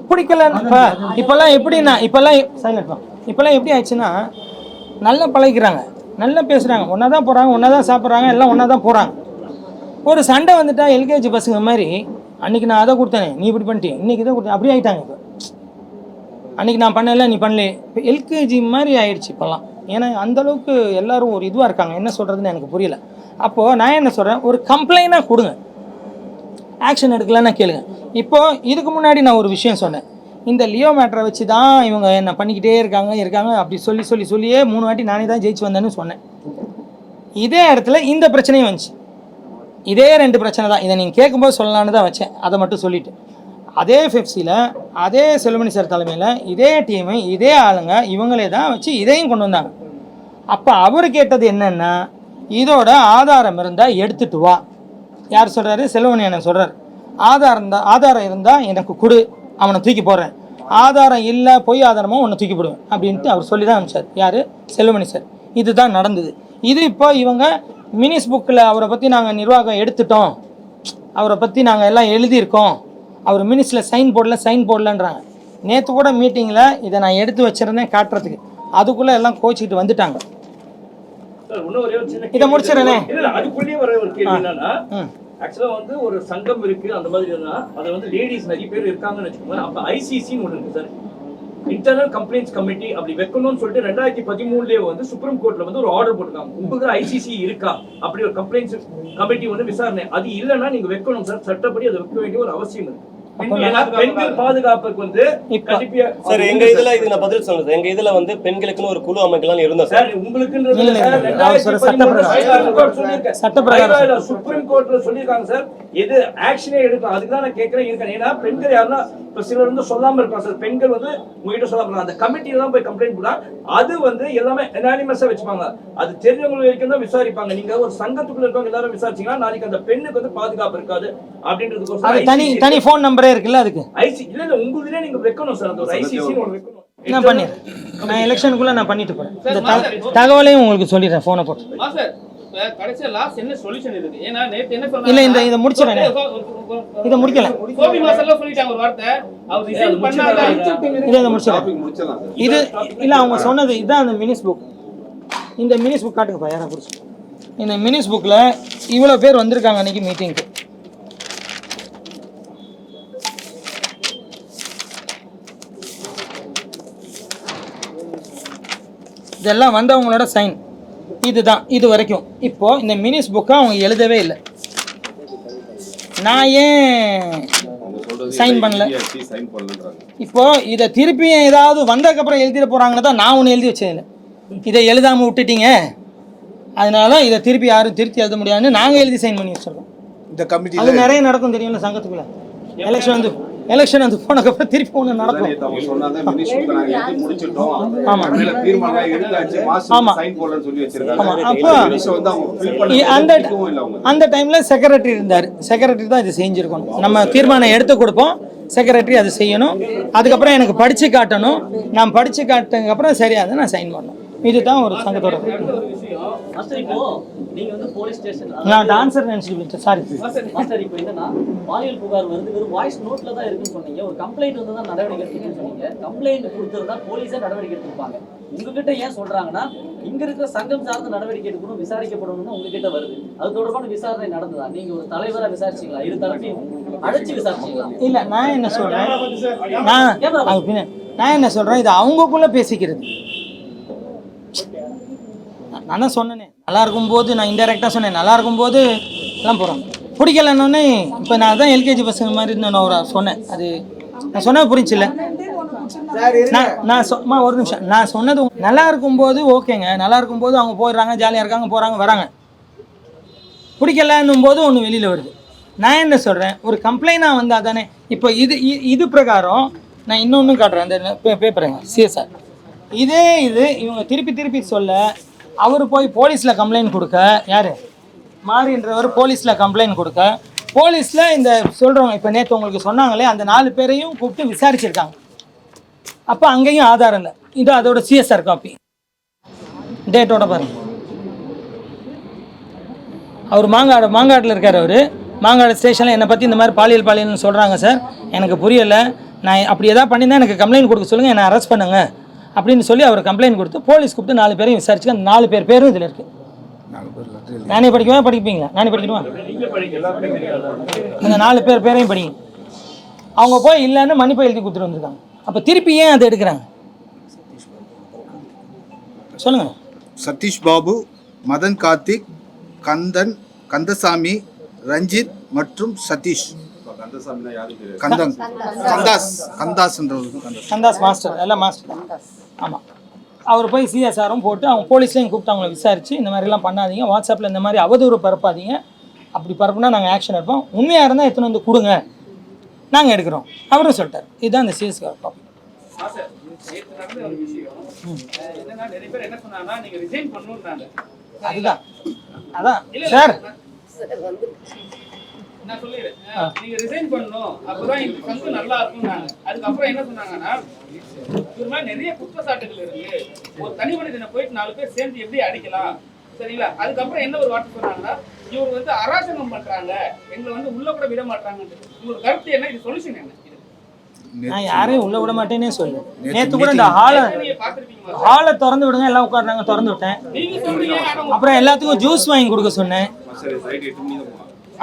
பிடிக்கல. இப்போல்லாம் எப்படின்னா இப்போல்லாம் எப்படி ஆயிடுச்சுன்னா, நல்லா பழகிக்கிறாங்க, நல்லா பேசுகிறாங்க, ஒன்றா தான் போகிறாங்க, ஒன்றா தான் சாப்பிட்றாங்க, எல்லாம் ஒன்றா தான் போகிறாங்க. ஒரு சண்டை வந்துட்டா எல்கேஜி பசங்க மாதிரி, அன்றைக்கி நான் அதை கொடுத்தேனே நீ இப்படி பண்ணிட்டேன், இன்றைக்கி இதை கொடுத்தேன், அப்படி ஆகிட்டாங்க. இப்போ அன்றைக்கி நான் பண்ணல நீ பண்ணல, இப்போ எல்கேஜி மாதிரி ஆயிடுச்சு இப்போல்லாம். ஏன்னா அந்தளவுக்கு எல்லோரும் ஒரு இதுவாக இருக்காங்க, என்ன சொல்கிறதுன்னு எனக்கு புரியல. அப்போது நான் என்ன சொல்கிறேன், ஒரு கம்ப்ளைண்டாக கொடுங்க, ஆக்ஷன் எடுக்கலன்னா கேளுங்க. இப்போது இதுக்கு முன்னாடி நான் ஒரு விஷயம் சொன்னேன், இந்த லியோ மேட்டரை வச்சு தான் இவங்க என்ன பண்ணிக்கிட்டே இருக்காங்க அப்படி சொல்லியே 3 வாட்டி நானே தான் ஜெயிச்சு வந்தேன்னு சொன்னேன். இதே இடத்துல இந்த பிரச்சனையும் வந்துச்சு, இதே 2 பிரச்சனை தான். இதை நீங்கள் கேட்கும்போது சொல்லலான்னு தான் வச்சேன், அதை மட்டும் சொல்லிவிட்டு. அதே பெப்சியில் அதே செல்வமணி சார் தலைமையில் இதே டீமு இதே ஆளுங்க இவங்களே தான் வச்சு இதையும் கொண்டு வந்தாங்க. அப்போ அவர் கேட்டது என்னென்னா, இதோட ஆதாரம் இருந்தால் எடுத்துகிட்டு வா. யார் சொல்கிறாரு? செல்வமணி அண்ணன் சொல்கிறார். ஆதாரம் இருந்தால் எனக்கு கொடு, அவனை தூக்கி போடுறேன். ஆதாரம் இல்லை, பொய் ஆதாரமும் உன்னை தூக்கி போடுவேன் அப்படின்ட்டு அவர் சொல்லி தான் அனுப்பிச்சார். யார்? செல்வமணி சார். இதுதான் நடந்தது. இது இப்போ இவங்க மினிஸ் புக்கில் அவரை பற்றி நாங்கள் நிர்வாகம் எடுத்துட்டோம், அவரை பற்றி நாங்கள் எல்லாம் எழுதியிருக்கோம், அவர் மினிஸில் சைன் போடலன்றாங்க. நேற்று கூட மீட்டிங்கில் இதை நான் எடுத்து வச்சுருந்தேன் காட்டுறதுக்கு, அதுக்குள்ளே எல்லாம் கோச்சிக்கிட்டு வந்துட்டாங்க. இதை முடிச்சிடறேனே. அதுக்குள்ளேயே வர ஒரு கேள்வி என்னன்னா, ஆக்சுவலா வந்து ஒரு சங்கம் இருக்கு, அந்த மாதிரி இருந்தா அது வந்து லேடிஸ் நிறைய பேர் இருக்காங்கன்னு வச்சுக்கோங்க. அப்ப ஐசிசின்னு ஒன்று இருக்கு சார், இன்டர்னல் கம்ப்ளைண்ட்ஸ் கமிட்டி, அப்படி வைக்கணும்னு சொல்லிட்டு 2013 வந்து சுப்ரீம் கோர்ட்ல வந்து ஒரு ஆர்டர் போட்டுருக்காங்க. உங்களுக்கு ஐசிசி இருக்கா அப்படி ஒரு கம்ப்ளைண்ட்ஸ் கமிட்டி வந்து விசாரணை, அது இல்லைன்னா நீங்க வைக்கணும் சார், சட்டப்படி அதை வைக்க வேண்டிய ஒரு அவசியம் இருக்கு. பெண்கள் பாதுகாப்புக்கு வந்து சார் எங்க இதுல இது நான் பதில் சொல்றேன். எங்க இதுல வந்து பெண்களுக்குன்னு ஒரு குழு அமைக்கலாம்னு இருந்தோம் சார். உங்களுக்கு சுப்ரீம் கோர்ட்ல சொல்லிருக்காங்க சார், எது ஆக்ஷனே எடுக்கும். அதுக்கு தான் நான் கேட்கறேன் இருக்கேன். ஏன்னா பெண்கள் யாருன்னா இப்ப சிலர் வந்து சொல்லாம இருக்காங்க சார், பெண்கள் வந்து உங்ககிட்ட சொல்லாம அந்த கமிட்டியில தான் போய் கம்ப்ளைண்ட் பண்ணா அது வந்து எல்லாமே அனானிமஸா வச்சுப்பாங்க, அது தெரிஞ்சவங்க வரைக்கும் தான் விசாரிப்பாங்க. நீங்க ஒரு சங்கத்துக்குள்ள இருக்கவங்க எல்லாரும் விசாரிச்சீங்கன்னா நாளைக்கு அந்த பெண்ணுக்கு வந்து பாதுகாப்பு இருக்காது அப்படின்றது தனி ஃபோன் நம்பரே இருக்குல்ல, அதுக்கு ஐசி இல்ல உங்களுதே நீங்க வைக்கணும் சார், அந்த ஒரு ஐசிசி ஒன்னு வைக்கணும். நான் பண்ணிடுறேன், நான் எலெக்ஷனுக்குள்ள நான் பண்ணிட்டு போறேன். இந்த தகவலையும் உங்களுக்கு சொல்லிடுறேன் போனை போட்டு. கடைசியா லாஸ்ட் என்ன சொல்யூஷன் இருக்கு? ஏன்னா நேத்து என்ன சொன்னாங்க, இல்ல இத முடிச்சறேன், இத முடிக்கல. கோபி மாசல்ல சொல்லிட்டாங்க ஒரு வார்த்தை, அவர் ரிசைன் பண்ணாத இத முடிச்சறேன். இது இல்ல அவங்க சொன்னது இதான் அந்த மினிஸ் புக். இந்த மினிஸ் புக் காட்டுங்கப்பா, யாரா புடிச்சு. இந்த மினிஸ் புக்ல இவ்வளவு பேர் வந்திருக்காங்க அன்னைக்கு மீட்டிங்க்கு. இதெல்லாம் வந்தவங்களோட சைன் இதுதான் இது வரைக்கும். இப்போது இந்த மினிஸ் புக்கை அவங்க எழுதவே இல்லை, நான் ஏன் சைன் பண்ணல? இப்போது இதை திருப்பி ஏதாவது வந்ததுக்கப்புறம் எழுதிட போகிறாங்கன்னு தான் நான் ஒன்று எழுதி வச்சதில்லை. இதை எழுதாமல் விட்டுட்டீங்க, அதனால இதை திருப்பி யாரும் திருத்தி எழுத முடியாதுன்னு நாங்கள் எழுதி சைன் பண்ணி வச்சுருக்கோம். இந்த கமிட்டி அது நிறைய நடக்கும் தெரியும்ல சங்கத்துக்குள்ள. எலெக்ஷன் வந்து போனதுக்கப்புறம் திருப்பி ஒன்று நடக்கும். அந்த டைம்ல செக்ரட்டரி இருந்தார், செக்ரட்டரி தான் இது செஞ்சிருக்கணும். நம்ம தீர்மானம் எடுத்து கொடுப்போம், செக்ரட்டரி அது செய்யணும். அதுக்கப்புறம் எனக்கு படிச்சு காட்டணும், நான் படிச்சு காட்டினதுக்கு அப்புறம் சரியா அதை நான் சைன் பண்ணணும். இதுதான் ஒரு சங்கத்தோட. நீங்க வந்து போலீஸ் ஸ்டேஷன் நான் டான்சர் நினைச்சிட்டு சாரி மாஸ்டர். இப்போ என்னன்னா பாலியல் புகார் வருது, வெறும் வாய்ஸ் நோட்ல தான் இருக்குன்னு சொன்னீங்க. ஒரு கம்ப்ளைண்ட் வந்து தான் நடவடிக்கை எடுத்துன்னு சொன்னீங்க. கம்ப்ளைண்ட் கொடுத்துருந்தா போலீஸே நடவடிக்கை எடுத்துருப்பாங்க. உங்ககிட்ட ஏன் சொல்றாங்கன்னா இங்க இருக்கிற சங்கம் சார்ந்த நடவடிக்கை எடுக்கணும், விசாரிக்கப்படணும்னு உங்ககிட்ட வருது. அது தொடர்பான விசாரணை நடந்ததா? நீங்க ஒரு தலைவரா விசாரிச்சீங்களா? இரு தரப்பையும் அழைச்சு விசாரிச்சீங்களா? இல்ல, நான் என்ன சொல்றேன், நான் என்ன சொல்றேன், இது அவங்கக்குள்ள பேசிக்கிறது. நான் சொன்னேனே, நல்லா இருக்கும்போது நான் இன்டெரக்டாக சொன்னேன், நல்லா இருக்கும்போது எல்லாம் போகிறோம், பிடிக்கலன்னொன்னே இப்போ நான் தான் எல்கேஜி பசங்க மாதிரி நான் ஒரு சொன்னேன். அது நான் சொன்னது புரிஞ்சில்ல. நான் ஒரு நிமிஷம், நான் சொன்னது நல்லா இருக்கும்போது ஓகேங்க, நல்லா இருக்கும்போது அவங்க போயிடுறாங்க, ஜாலியாக இருக்காங்க, போகிறாங்க வராங்க. பிடிக்கலன்னும் போது ஒன்று வெளியில் வருது. நான் என்ன சொல்கிறேன், ஒரு கம்ப்ளைண்டாக வந்தால் தானே. இப்போ இது பிரகாரம் நான் இன்னொன்று காட்டுறேன், அந்த பேப்பருங்க சிஎஸ்ஆர். இதே இது இவங்க திருப்பி சொல்ல, அவர் போய் போலீஸில் கம்ப்ளைண்ட் கொடுக்க, யார் மாறின்றவர் போலீஸில் கம்ப்ளைண்ட் கொடுக்க, போலீஸில் இந்த சொல்கிறவங்க இப்போ நேற்று உங்களுக்கு சொன்னாங்களே அந்த 4 பேரையும் கூப்பிட்டு விசாரிச்சிருக்காங்க. அப்போ அங்கேயும் ஆதாரம் இல்லை. இது அதோட சிஎஸ்ஆர் காப்பி டேட்டோட பாருங்க. அவர் மாங்காட்டில் இருக்கார். அவர் மாங்காடு ஸ்டேஷனில் என்னை பற்றி இந்த மாதிரி பாலியல்னு சொல்கிறாங்க சார், எனக்கு புரியலை, நான் அப்படி எதாவது பண்ணியிருந்தா எனக்கு கம்ப்ளைண்ட் கொடுக்க சொல்லுங்கள், என்னை அரெஸ்ட் பண்ணுங்க அப்படின்னு சொல்லி அவர் கம்ப்ளைண்ட் கொடுத்து போலீஸ் கூப்பிட்டு 4 பேரையும் விசாரிச்சு அந்த 4 பேரும் இதில் இருக்குது. நானே படிப்பீங்களா? நானே படிக்கணுமா? அந்த 4 பேரையும் படிங்க. அவங்க போய் இல்லைன்னு மன்னிப்பு எழுதி கொடுத்துட்டு வந்திருக்காங்க. அப்போ திருப்பி ஏன் அதை எடுக்கிறாங்க சொல்லுங்க. சதீஷ் பாபு, மதன் கார்த்திக், கந்தசாமி, ரஞ்சித் மற்றும் சதீஷ். கந்தாஸ் மாஸ்டர், எல்லாம் மாஸ்டர் தான். ஆமாம், அவர் போய் சிஎஸ்ஆரும் போட்டு அவங்க போலீஸ்லையும் கூப்பிட்டு அவங்கள விசாரித்து இந்த மாதிரிலாம் பண்ணாதீங்க, வாட்ஸ்அப்பில் இந்த மாதிரி அவதூறு பரப்பாதீங்க, அப்படி பரப்புனா நாங்கள் ஆக்ஷன் எடுப்போம், உண்மையாக இருந்தால் எத்தனை வந்து கொடுங்க, நாங்கள் எடுக்கிறோம் அவரும் சொல்லிட்டார். இதுதான் இந்த சிஎஸ்ஆர் காப்பி. அதுதான் அதான் சார் நான் சொல்லிடுறேன், நீங்க ரிசைன் பண்ணணும், அப்பதான் இந்த சங்கம் நல்லா இருக்கும்னாங்க. அதுக்கப்புறம் என்ன சொன்னாங்கன்னா, இது மாதிரி நிறைய குற்றச்சாட்டுகள் இருக்கு, ஒரு தனி மனிதனை போயிட்டு 4 பேர் சேர்ந்து எப்படி அடிக்கலாம், சரிங்களா? அதுக்கப்புறம் என்ன ஒரு வார்த்தை சொன்னாங்கன்னா, இவர் வந்து அராஜகம் பண்றாங்க, எங்களை வந்து உள்ள கூட விட மாட்டாங்க. உங்களோட கருத்து என்ன? இது சொல்யூஷன் என்ன? நான் யாரையும் உள்ள விட மாட்டேன்னே சொல்லு. நேற்று கூட இந்த ஹாலை திறந்து விடுங்க, எல்லாம் உட்காடுறாங்க, திறந்து விட்டேன். அப்புறம் எல்லாத்துக்கும் ஜூஸ் வாங்கி கொடுக்க சொன்னேன்.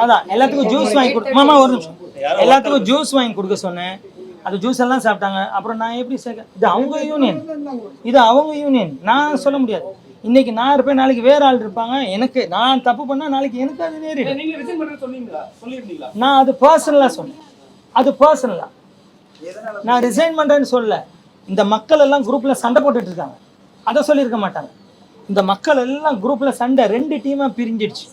அதான் எல்லாத்துக்கும் ஜூஸ் வாங்கி கொடுக்க, மாமா ஒரு நிமிஷம், எல்லாத்துக்கும் ஜூஸ் வாங்கி கொடுக்க சொன்னேன். அது ஜூஸ் எல்லாம் சாப்பிட்டாங்க. அப்புறம் நான் எப்படி இது அவங்க யூனியன், இது அவங்க யூனியன், நான் சொல்ல முடியாது. இன்னைக்கு நான் இருப்பேன், நாளைக்கு வேற ஆள் இருப்பாங்க. எனக்கு நான் தப்பு பண்ணா நாளைக்கு எனக்கு அது நேரிடும். நான் அது பர்சனலா சொன்னேன், அது பர்சனலா. நான் ரிசைன் பண்றேன்னு சொல்ல. இந்த மக்கள் எல்லாம் குரூப்ல சண்டை போட்டுட்டு இருக்காங்க, அதை சொல்லியிருக்க மாட்டாங்க. இந்த மக்கள் எல்லாம் குரூப்ல சண்டை 2 டீமா பிரிஞ்சிடுச்சு.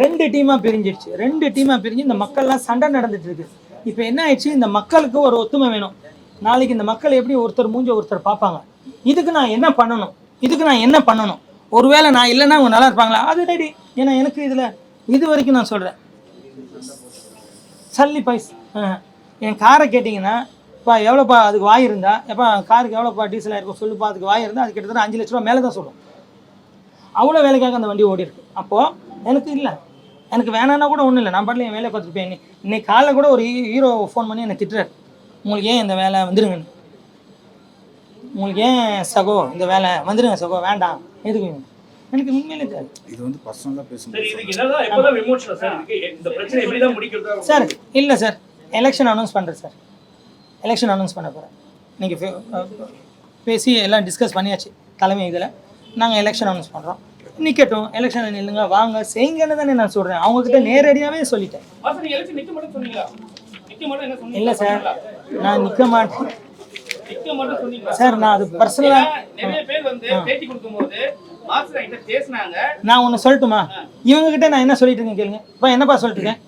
2 டீமா பிரிஞ்சு இந்த மக்கள்லாம் சண்டை நடந்துட்டு இருக்கு. இப்போ என்ன ஆயிடுச்சு, இந்த மக்களுக்கு ஒரு ஒத்துமை வேணும். நாளைக்கு இந்த மக்கள் எப்படி ஒருத்தர் மூஞ்ச ஒருத்தர் பார்ப்பாங்க. இதுக்கு நான் என்ன பண்ணணும், ஒருவேளை நான் இல்லைன்னா அவங்க நல்லா இருப்பாங்களா? அது ரெடி. ஏன்னா எனக்கு இது வரைக்கும் நான் சொல்றேன், சல்லி பைஸ். என் காரை கேட்டிங்கன்னா, இப்போ எவ்வளோப்பா அதுக்கு வாய் இருந்தா, எப்போ காருக்கு எவ்வளோப்பா டீசலாக இருக்கும் சொல்லுப்பா, அதுக்கு வாய் இருந்தால் அது கிட்டத்தட்ட 5 லட்ச ரூபா மேலே தான் சொல்லும். அவ்வளோ வேலைக்காக அந்த வண்டி ஓடி இருக்கு. அப்போது எனக்கு இல்லை, எனக்கு வேணான்னா கூட ஒன்றும் இல்லை, நான் பாட்டில் என் வேலையை பார்த்துருப்பேன். இன்னைக்கு காலைல கூட ஒரு ஹீரோ ஃபோன் பண்ணி என்னை திட்டுறாரு, உங்களுக்கு ஏன் இந்த வேலை வந்துருங்கன்னு, உங்களுக்கு ஏன் சகோ இந்த வேலை வந்துருங்க சகோ, வேண்டாம் எதுக்கு. எனக்கு உண்மையிலே தெரியாது. இது வந்து பர்சனலாக பேசுகிறேன் சார். இல்லை சார், எலெக்ஷன் அனௌன்ஸ் பண்ணுறேன் சார், எலெக்ஷன் அனௌன்ஸ் பண்ண போகிறேன். நீங்கள் பேசி எல்லாம் டிஸ்கஸ் பண்ணியாச்சு தலைமை இதில். நாங்கள் எலெக்ஷன் அனௌன்ஸ் பண்ணுறோம், நிற்கட்டும், எலெக்ஷனில் நில்லுங்க, வாங்க செய்யுங்கன்னு தானே நான் சொல்கிறேன். அவங்கக்கிட்ட நேரடியாகவே சொல்லிட்டேன். இல்லை சார், நான் நிற்க மாட்டேன் சார். நான் அது பர்சனலாக நான் ஒன்று சொல்லட்டுமா? இவங்ககிட்ட நான் என்ன சொல்லிட்டு இருக்கேன் கேளுங்க. இப்போ என்னப்பா சொல்லிட்டு இருக்கேன்?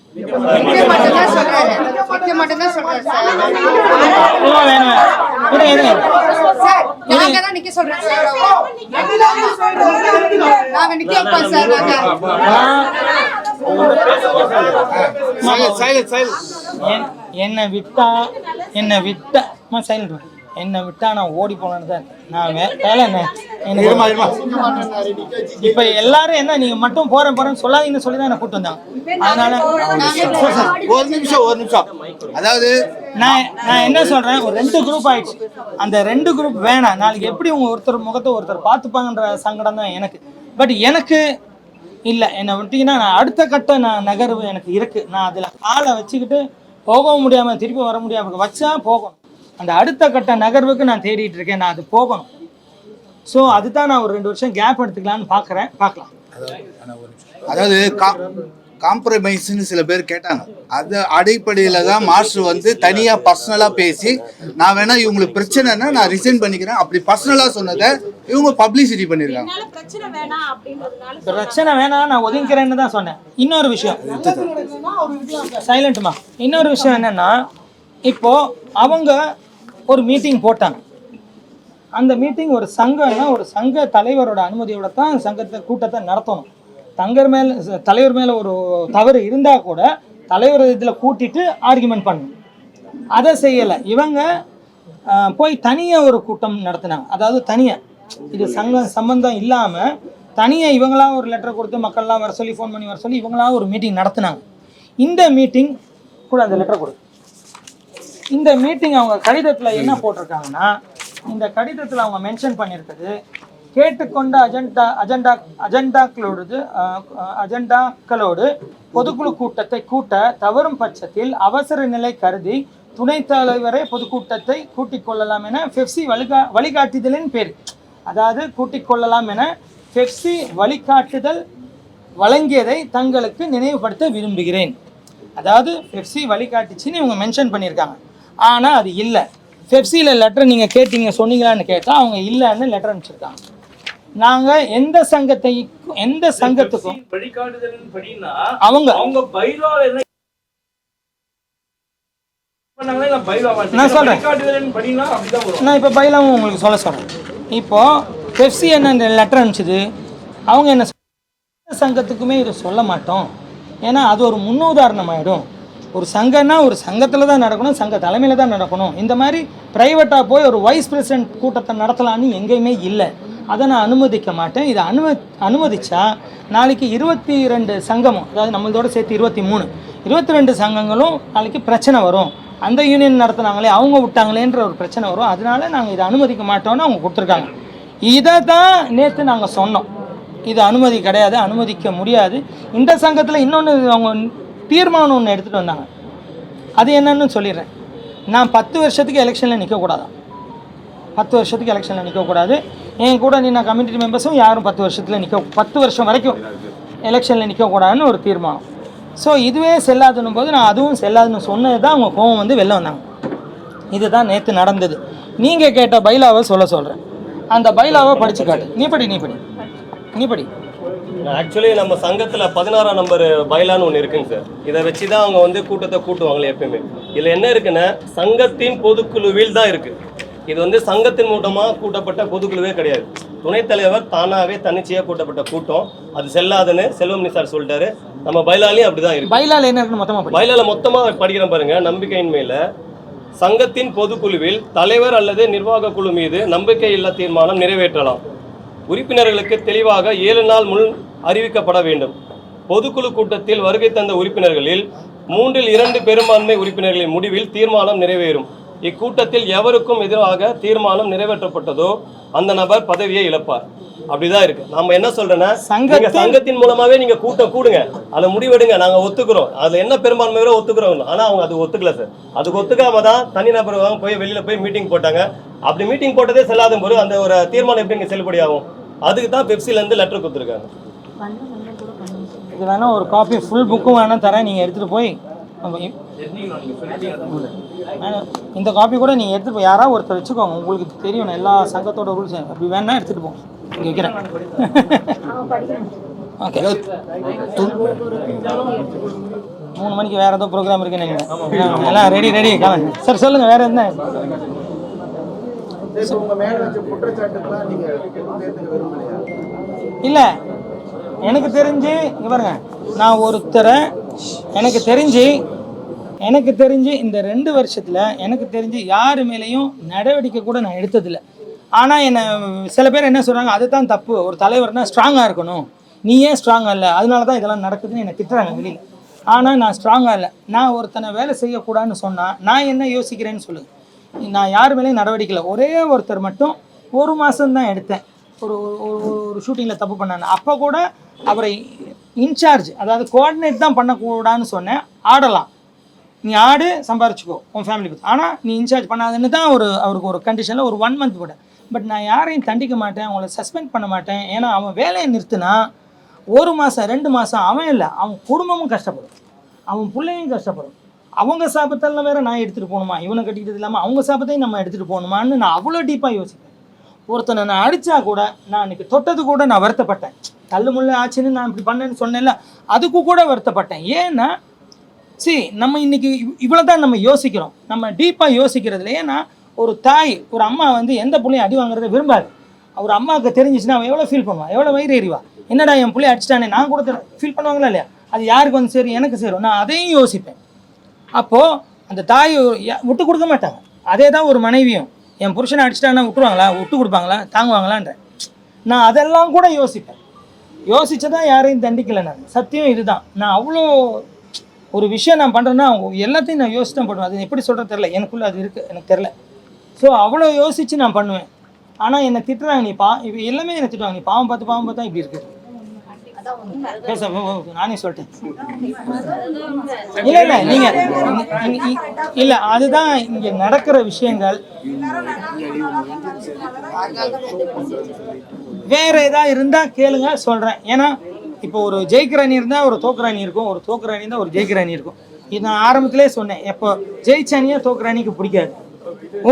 என்ன விட்டா நான் ஓடி போனேன்னு தான். நான் வேலை என்ன இப்ப எல்லாரும் என்ன, நீங்க மட்டும் போறேன்னு சொல்லாதீங்கன்னு சொல்லி தான் என்ன கூப்பிட்டு வந்தாங்க. அதனால ஒரு நிமிஷம் அதாவது நான் என்ன சொல்றேன், ஒரு 2 குரூப் ஆயிடுச்சு. அந்த 2 குரூப் வேணாம். நாளைக்கு எப்படி உங்க ஒருத்தர் முகத்தை ஒருத்தர் பார்த்துப்பாங்கன்ற சங்கடம் தான் எனக்கு. பட் எனக்கு இல்லை, என்னை விட்டீங்கன்னா நான் அடுத்த கட்ட நகர்வு எனக்கு இருக்கு. நான் அதில் காலை வச்சுக்கிட்டு போகவும் முடியாமல் திருப்பி வர முடியாமல் வச்சா போகணும். அந்த அடுத்த கட்ட நகர்வுக்கு நான் தேடிட்டு இருக்கேன், நான் அது போகணும். ஸோ அதுதான் நான் ஒரு 2 வருஷம் கேப் எடுத்துக்கலான்னு பார்க்கலாம். அதாவது காம்ப்ரமைஸ்ன்னு சில பேர் கேட்டாங்க. அது அடிப்படையில் தான் மாஸ்டர் வந்து தனியாக பர்சனலாக பேசி, நான் வேணா இவங்களுக்கு பிரச்சனைன்னா நான் ரிசைன் பண்ணிக்கிறேன் அப்படி பர்சனலாக சொன்னதை இவங்க பப்ளிசிட்டி பண்ணியிருக்காங்க. பிரச்சனை வேணாம், நான் ஒதுங்கிறேன்னு தான் சொன்னேன். இன்னொரு விஷயம் சைலண்ட்டுமா, இன்னொரு விஷயம் என்னன்னா, இப்போ அவங்க ஒரு மீட்டிங் போட்டாங்க. அந்த மீட்டிங் ஒரு சங்கம்னா ஒரு சங்க தலைவரோட அனுமதியோட தான் சங்கத்தை கூட்டத்தை நடத்தணும். தலைவர் மேலே ஒரு தவறு இருந்தால் கூட தலைவர் இதில் கூட்டிட்டு ஆர்குமெண்ட் பண்ணணும். அதை செய்யலை. இவங்க போய் தனியாக ஒரு கூட்டம் நடத்தினாங்க. அதாவது தனியாக, இது சம்பந்தம் இல்லாமல் தனியாக இவங்களாம் ஒரு லெட்டர் கொடுத்து மக்கள்லாம் வர சொல்லி ஃபோன் பண்ணி வர சொல்லி இவங்களாம் ஒரு மீட்டிங் நடத்தினாங்க. இந்த மீட்டிங் கூட அந்த லெட்டர் கொடு. இந்த மீட்டிங் அவங்க கடிதத்தில் என்ன போட்டிருக்காங்கன்னா, இந்த கடிதத்தில் அவங்க மென்ஷன் பண்ணியிருக்குது, கேட்டுக்கொண்ட அஜெண்டாக்களோடு பொதுக்குழு கூட்டத்தை கூட்ட தவறும் பட்சத்தில் அவசர நிலை கருதி துணைத் தலைவரே பொதுக்கூட்டத்தை கூட்டிக் கொள்ளலாம் என பெப்சி வழிகாட்டுதலின் பேர், அதாவது கூட்டிக் கொள்ளலாம் என பெப்சி வழிகாட்டுதல் வழங்கியதை தங்களுக்கு நினைவுபடுத்த விரும்புகிறேன். அதாவது பெப்சி வழிகாட்டுச்சின்னு இவங்க மென்ஷன் பண்ணியிருக்காங்க. ஆனால் அது இல்லை. பெப்சியில் லெட்டர் நீங்கள் கேட்டீங்க சொன்னீங்களான்னு கேட்டால் அவங்க இல்லைன்னு லெட்டர் அனுப்பிச்சிருக்காங்க. நாங்கள் எந்த சங்கத்துக்கும் வழிகாட்டுதலின் படினா அவங்க பைலால என்ன பண்ணாங்களே, நான் பைலா நான் சொல்கிறேன். வழிகாட்டுதலின் படினா அப்படிதான் வரும். நான் இப்போ பைலாவும் உங்களுக்கு சொல்கிறேன். இப்போது பெப்சி என்ன லெட்டர் அனுப்பிச்சிது, அவங்க என்ன சங்கத்துக்குமே இதை சொல்ல மாட்டோம், ஏன்னா அது ஒரு முன்னுதாரணம் ஆகிடும். ஒரு சங்கம்னா ஒரு சங்கத்தில் தான் நடக்கணும், சங்க தலைமையில் தான் நடக்கணும். இந்த மாதிரி ப்ரைவேட்டாக போய் ஒரு வைஸ் பிரசிடென்ட் கூட்டத்தை நடத்தலான்னு எங்கேயுமே இல்லை. அதை நான் அனுமதிக்க மாட்டேன். இதை அனுமதிச்சா நாளைக்கு 22 சங்கமும், அதாவது நம்மளோட சேர்த்து 22 சங்கங்களும் நாளைக்கு பிரச்சனை வரும். அந்த யூனியன் நடத்துனாங்களே அவங்க விட்டாங்களேன்ற ஒரு பிரச்சனை வரும். அதனால நாங்கள் இதை அனுமதிக்க மாட்டோம்னு அவங்க கொடுத்துருக்காங்க. இதை தான் நேற்று நாங்கள் சொன்னோம், இது அனுமதி கிடையாது, அனுமதிக்க முடியாது. இந்த சங்கத்தில் இன்னொன்று அவங்க தீர்மானம் ஒன்று எடுத்துகிட்டு வந்தாங்க. அது என்னன்னு சொல்லிடுறேன். நான் 10 வருஷத்துக்கு எலெக்ஷனில் நிற்கக்கூடாதான், 10 வருஷத்துக்கு எலெக்ஷனில் நிற்கக்கூடாது. என் கூட நின்ன கம்யூனிட்டி மெம்பர்ஸும் யாரும் 10 வருஷம் வரைக்கும் எலெக்ஷனில் நிற்கக்கூடாதுன்னு ஒரு தீர்மானம். ஸோ இதுவே செல்லாதுன்னும் போது நான் அதுவும் செல்லாதுன்னு சொன்னது தான் அவங்க கோவம் வந்து வெளில வந்தாங்க. இதுதான் நேற்று நடந்தது. நீங்கள் கேட்ட பைலாவை சொல்கிறேன். அந்த பைலாவை படித்து காட்டு. நீ படி. ஆக்சுவலி நம்ம சங்கத்தில் 16ஆம் நம்பர் பைலான்னு ஒன்று இருக்குங்க சார். இதை வச்சு தான் அவங்க வந்து கூட்டத்தை கூட்டுவாங்களே எப்பயுமே. இதில் என்ன இருக்குன்னா, சங்கத்தின் பொதுக்குழுவில் தான் இருக்குது. இது வந்து சங்கத்தின் மூலமாக கூட்டப்பட்ட பொதுக்குழுவே கிடையாது. துணைத் தலைவர் தானாகவே தன்னிச்சையாக கூட்டப்பட்ட கூட்டம். அது செல்லாதுன்னு செல்வமணி சார் சொல்லிட்டாரு. நம்ம பைலாலையும் அப்படி தான் இருக்குது. பைலால என்ன இருக்குன்னு மொத்தமாக படிக்கிறேன் பாருங்க. நம்பிக்கையின் சங்கத்தின் பொதுக்குழுவில் தலைவர் அல்லது நிர்வாக குழு மீது நம்பிக்கையில்லா தீர்மானம் நிறைவேற்றலாம். உறுப்பினர்களுக்கு தெளிவாக 7 நாள் முன் அறிவிக்கப்பட வேண்டும். பொதுக்குழு கூட்டத்தில் வருகை தந்த உறுப்பினர்களில் 3/2 பெரும்பான்மை உறுப்பினர்களின் முடிவில் தீர்மானம் நிறைவேறும். இக்கூட்டத்தில் எவருக்கும் எதிராக தீர்மானம் நிறைவேற்றப்பட்டதோ அந்த நபர் பதவியை இழப்பார். அப்படிதான் இருக்கு. நம்ம என்ன சொல்றேன்னா, சங்கத்தின் மூலமாவே நீங்க கூட்டம் கூடுங்க, அதை முடிவெடுங்க, நாங்க ஒத்துக்கிறோம், அதுல என்ன பெரும்பான்மையோ ஒத்துக்கிறோம். ஆனா அவங்க அது ஒத்துக்கல சார். அதுக்கு ஒத்துக்காம தான் தனிநபர் போய் வெளியில போய் மீட்டிங் போட்டாங்க. அப்படி மீட்டிங் போட்டதே செல்லாத போது அந்த ஒரு தீர்மானம் எப்படி இங்க செல்லுபடி ஆகும்? அதுக்கு தான் பெப்சில இருந்து லெட்டர் கொடுத்துருக்காங்க. இது வேணா ஒரு காப்பி ஃபுல் புக்கும் வேணா தரேன், நீங்க எடுத்துட்டு போய் இந்த காப்பி கூட நீங்கள் எடுத்துகிட்டு போய் யாராவது ஒருத்தர் வச்சுக்கோங்க. உங்களுக்கு தெரியும் எல்லா சங்கத்தோட ரூல்ஸ். அப்படி வேணா எடுத்துகிட்டு போங்க. இங்கே வைக்கிறேன். ஓகே, 3 மணிக்கு வேறு ஏதோ ப்ரோக்ராம் இருக்குன்னு நினைக்கிறேன். எல்லாம் ரெடி காலம் சார். சொல்லுங்கள், வேறு என்ன? இல்லை, எனக்கு தெரிஞ்சு இங்கே பாருங்க, நான் ஒருத்தரை எனக்கு தெரிஞ்சு இந்த 2 வருஷத்தில் எனக்கு தெரிஞ்சு யார் மேலேயும் நடவடிக்கை கூட நான் எடுத்ததில்லை. ஆனால் என்னை சில பேர் என்ன சொல்கிறாங்க, அதுதான் தப்பு, ஒரு தலைவர்னா ஸ்ட்ராங்காக இருக்கணும், நீ ஏன் ஸ்ட்ராங்காக இல்லை, அதனால தான் இதெல்லாம் நடக்குதுன்னு என்னை திட்டுறாங்க வெளியில். ஆனால் நான் ஸ்ட்ராங்காக இல்லை. நான் ஒருத்தனை வேலை செய்யக்கூடாதுன்னு சொன்னால் நான் என்ன யோசிக்கிறேன்னு சொல்லுங்கள். நான் யார் மேலேயும் நடவடிக்கை இல்லை. ஒரே ஒருத்தர் மட்டும் 1 மாதம்தான் எடுத்தேன். ஒரு ஷூட்டிங்கில் தப்பு பண்ணாங்க. அப்போ கூட அவரை இன்சார்ஜ், அதாவது கோஆர்டினேட் தான் பண்ணக்கூடாதுன்னு சொன்னேன். ஆடலாம், நீ ஆடு, சம்பாரிச்சுக்கோ உன் ஃபேமிலி பற்றி, ஆனால் நீ இன்சார்ஜ் பண்ணாதுன்னு தான் அவருக்கு ஒரு கண்டிஷனில் ஒரு 1 மந்த் கூட. பட் நான் யாரையும் தண்டிக்க மாட்டேன், அவங்கள சஸ்பெண்ட் பண்ண மாட்டேன். ஏன்னா அவன் வேலையை நிறுத்தினா 1 மாதம் 2 மாதம் அவன் இல்லை, அவன் குடும்பமும் கஷ்டப்படும், அவன் பிள்ளையும் கஷ்டப்படும். அவங்க சாபத்தெல்லாம் வேறு நான் எடுத்துகிட்டு போகணுமா, இவனை கட்டிக்கிட்டது இல்லாமல் அவங்க சாபத்தையும் நம்ம எடுத்துகிட்டு போகணுமான்னு நான் அவ்வளோ டீப்பாக யோசிப்பேன். ஒருத்தனை நான் அடித்தா கூட, நான் அன்றைக்கி தொட்டது கூட நான் வருத்தப்பட்டேன். தள்ளு முள்ள ஆச்சுன்னு நான் இப்படி பண்ணேன்னு சொன்னேன்ல, அதுக்கு கூட வருத்தப்பட்டேன். ஏன்னா நம்ம இன்றைக்கி இவ்வளோ தான் நம்ம யோசிக்கிறோம், நம்ம டீப்பாக யோசிக்கிறதுல. ஏன்னா ஒரு தாய், ஒரு அம்மா வந்து எந்த பிள்ளையும் அடி வாங்குறத விரும்பாது. அவர் அம்மாவுக்கு தெரிஞ்சிச்சுன்னா அவன் எவ்வளோ ஃபீல் பண்ணுவான், எவ்வளோ வயிறு எறிவா. என்னடா என் பிள்ளைய அடிச்சிட்டானே நான் கூட ஃபீல் பண்ணுவாங்களா இல்லையா? அது யாருக்கு வந்து சேரும், எனக்கு சேரும். நான் அதையும் யோசிப்பேன். அப்போது அந்த தாய் விட்டு கொடுக்க மாட்டாங்க. அதே தான் ஒரு மனைவியும். என் புருஷனை அடிச்சிட்டாங்கன்னா விட்டுருவாங்களா, விட்டு கொடுப்பாங்களா, தாங்குவாங்களான்ற நான் அதெல்லாம் கூட யோசிப்பேன். யோசிச்சதான் யாரையும் தண்டிக்கலை. நான் சத்தியம் இதுதான். நான் அவ்வளோ ஒரு விஷயம் நான் பண்ணுறேன்னா எல்லாத்தையும் நான் யோசிச்சு தான் பண்ணுவேன். அது எப்படி சொல்கிறது தெரில, எனக்குள்ளே அது இருக்குது, எனக்கு தெரில. ஸோ அவ்வளோ யோசித்து நான் பண்ணுவேன். ஆனால் என்னை திட்டுறாங்க, நீ இப்போ எல்லாமே என்னை திட்டுவாங்க, நீ பாவம் பார்த்தா இப்படி இருக்குது. பேச நானே சொல்லிட்டேன். இல்லை இல்லை நீங்கள் இல்லை, அதுதான் இங்கே நடக்கிற விஷயங்கள். வேற ஏதாவது இருந்தால் கேளுங்க, சொல்கிறேன். ஏன்னா இப்போ ஒரு ஜெயிக்கிற அணி இருந்தால் ஒரு தோக்குற அணி இருக்கும், ஒரு தோக்குற அணி இருந்தால் ஒரு ஜெயிக்கிற அணி இருக்கும். இது நான் ஆரம்பத்திலே சொன்னேன். எப்போ ஜெயிச்ச அணியை தோக்குற அணிக்கு பிடிக்காது.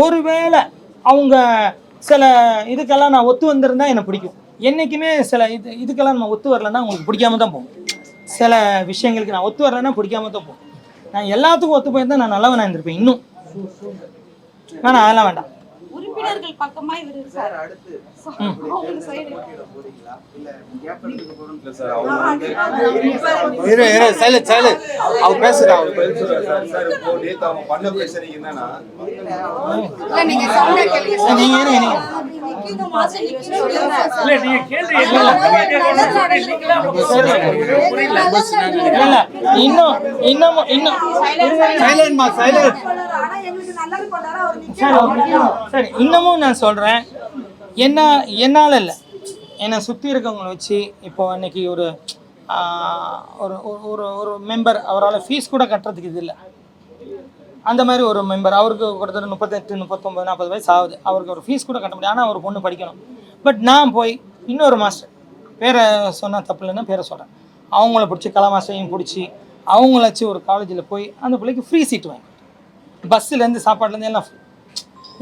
ஒருவேளை அவங்க சில இதுக்கெல்லாம் நான் ஒத்து வந்திருந்தா எனக்கு பிடிக்கும். என்றைக்குமே சில இதுக்கெல்லாம் நம்ம ஒத்து வரலன்னா உங்களுக்கு பிடிக்காம தான் போகும். சில விஷயங்களுக்கு நான் ஒத்து வரலன்னா பிடிக்காம தான் போகும். நான் எல்லாத்துக்கும் ஒத்து போயிருந்தா நான் நல்லவனாக இருந்திருப்பேன் இன்னும். ஆனால் அதெல்லாம் வேண்டாம். உறுப்பினர்கள் பக்கமா இவரு சார் அடுத்து அவங்க சைடு அவர் பேசுறாங்க. நீங்க சவுண்ட கேளுங்க. நீங்க நிக்கிங்க மாசம் நிக்கிங்க. இல்ல நீங்க கேள்வி இல்ல இன்னும் சைலன்ட்மா சைலண்ட். சரி, இன்னமும் நான் சொல்கிறேன், என்னால் இல்லை, என்னை சுற்றி இருக்கவங்களை வச்சு. இப்போ அன்னைக்கு ஒரு ஒரு மெம்பர் அவரால் ஃபீஸ் கூட கட்டுறதுக்கு இது இல்லை. அந்த மாதிரி ஒரு மெம்பர், அவருக்கு ஒருத்தர் 38, 39, 40 வயசு ஆகுது. அவருக்கு ஒரு ஃபீஸ் கூட கட்ட முடியாது. ஆனால் அவர் பொண்ணு படிக்கணும். பட் நான் போய் இன்னொரு மாஸ்டர், பேரை சொன்னால் தப்பு இல்லைன்னா பேரை சொல்கிறேன், அவங்கள பிடிச்சி கலா மாஸ்டரையும் பிடிச்சி அவங்கள வச்சு ஒரு காலேஜில் போய் அந்த பிள்ளைக்கு ஃப்ரீ சீட் வாங்கி, பஸ்ஸுலேருந்து சாப்பாடுலேருந்து எல்லாம் ஃப்ரீ.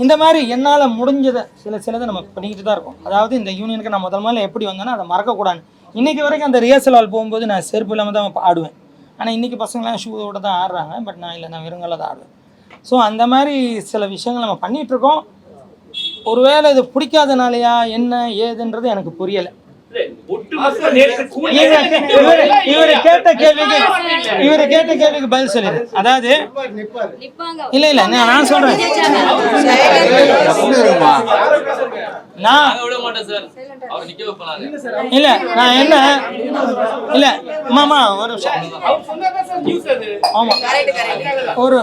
இந்த மாதிரி என்னால் முடிஞ்சதை சிலதை நம்ம பண்ணிக்கிட்டு தான் இருக்கோம். அதாவது இந்த யூனியனுக்கு நான் முதல்ல எப்படி வந்தேன்னா அதை மறக்கக்கூடாது. இன்றைக்கி வரைக்கும் அந்த ரிஹர்சல் ஹால் போகும்போது நான் செருப்பு இல்லாமல் தான் ஆடுவேன். ஆனால் இன்றைக்கி பசங்களாம் ஷூவோட தான் ஆடுறாங்க. பட் நான் இல்லை, நான் வெறுங்கால தான் ஆடுவேன். ஸோ அந்த மாதிரி சில விஷயங்கள் நம்ம பண்ணிகிட்ருக்கோம். ஒருவேளை இது பிடிக்காதனாலையா என்ன ஏதுன்றது எனக்கு புரியலை. இவர் கேட்ட கேள்விக்கு பதில் சொல்லிடு. அதாவது இல்ல நான் சொல்றேன், இல்ல நான் என்ன இல்ல மாமா ஒரு நிமிஷம். ஆமா, ஒரு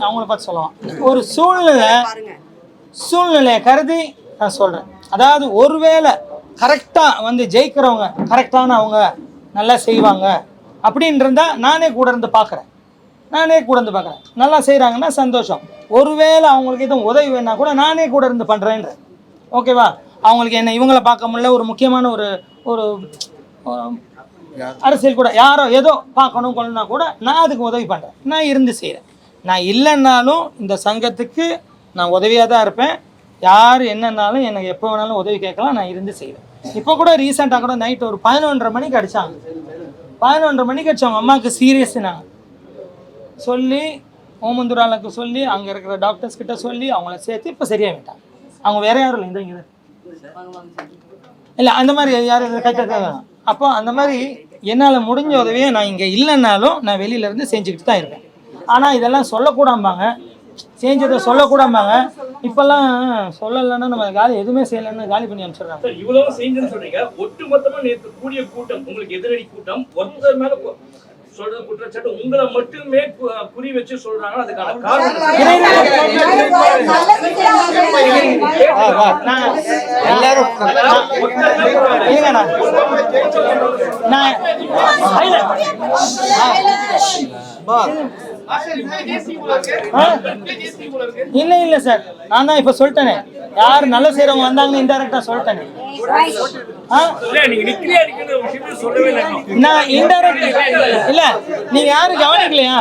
அவங்கள பார்த்து சொல்லலாம். ஒரு சூழ்நிலையை கருதி நான் சொல்றேன். அதாவது ஒருவேளை கரெக்டாக வந்து ஜெயிக்கிறவங்க கரெக்டான அவங்க நல்லா செய்வாங்க அப்படின்றதா நானே கூட இருந்து பார்க்குறேன். நல்லா செய்கிறாங்கன்னா சந்தோஷம். ஒருவேளை அவங்களுக்கு எதுவும் உதவி வேணா கூட நானே கூட இருந்து பண்ணுறேன்ற. ஓகேவா? அவங்களுக்கு என்ன இவங்கள பார்க்க முடியல, ஒரு முக்கியமான ஒரு அரசியல் கூட யாரோ ஏதோ பார்க்கணும் கொள்ளனா கூட நான் அதுக்கு உதவி பண்ணுறேன், நான் இருந்து செய்கிறேன். நான் இல்லைன்னாலும் இந்த சங்கத்துக்கு நான் உதவியாக தான் இருப்பேன். யார் என்னன்னாலும் எனக்கு எப்போ வேணாலும் உதவி கேட்கலாம், நான் இருந்து செய்வேன். இப்போ கூட ரீசெண்டாக கூட நைட்டு ஒரு 11:30 மணிக்கு அடித்தாங்க. 11:30 மணிக்கு அடித்தவங்க அம்மாவுக்கு சீரியஸ்னாங்க சொல்லி, ஓமந்தூராளுக்கு சொல்லி, அங்கே இருக்கிற டாக்டர்ஸ் கிட்ட சொல்லி அவங்கள சேர்த்து இப்போ சரியாகிட்டாங்க. அவங்க வேற யாரும் இல்லை, இங்கே இல்லை அந்த மாதிரி யாரும் கைத்தாங்க. அப்போ அந்த மாதிரி என்னால் முடிஞ்ச உதவியை நான் இங்கே இல்லைன்னாலும் நான் வெளியிலேருந்து செஞ்சுக்கிட்டு தான் இருப்பேன். ஆனால் இதெல்லாம் சொல்லக்கூடாம்பாங்க, செஞ்சதை சொல்லக்கூடாம்பாங்க. இப்பெல்லாம் சொல்லலைன்னா நம்ம காலி எதுவுமே செய்யலைன்னு காலி பண்ணி அனுப்பிச்சிடுறாங்க. இவ்வளவு செஞ்சுன்னு சொல்றீங்க, ஒட்டுமொத்தமா நேற்று கூடிய கூட்டம், உங்களுக்கு எதிரடி கூட்டம், ஒருத்தர் மேல சொல்றது குற்றச்சாட்டு உங்களை மட்டுமே குறி வச்சு சொல்றாங்க. அதுக்கான காரணம் இல்ல சார், நான் தான் இப்ப சொல்லிட்டேனே, யாரு நல்ல செய்யறவங்க வந்தாங்கன்னு இன்டைரக்டா சொல்லிட்டேனே. நான் இன்டைரக்ட் இல்ல, நீங்க யாரும் கவனிக்கலையா?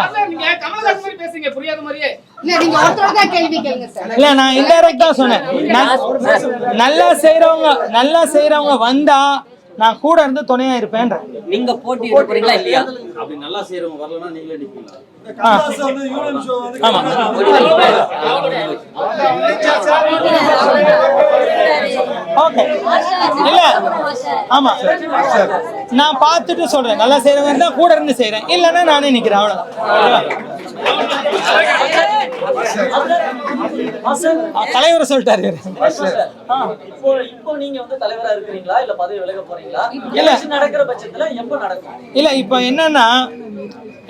இல்ல, நான் இன்டைரக்டா சொன்னேன். நல்லா செய்யறவங்க வந்தா நான் கூட இருந்து துணையா இருப்பேன்றேன். நீங்க போட்டி போறீங்களா இல்லையா? அப்படி நல்லா செய்யறவங்க வரலன்னா நீங்களே நிப்பீங்களா? ஆமா. ஓகே. இல்ல ஆமா, நான் பார்த்துட்டு சொல்றேன். நல்லா செய்யறவங்க தான் கூட இருந்து செய்யறேன், இல்லைன்னா நானே நிக்கிறேன். அவ்வளவுதான். தலைவர் சொல்லிட்டாரு. இப்போ நீங்க வந்து தலைவரா இருக்கிறீங்களா இல்ல பதவி விலக போறீங்களா? இல்ல. எலெக்ஷன் நடக்கிற பட்சத்துல எப்ப நடக்கும்? இல்ல, இப்போ என்னன்னா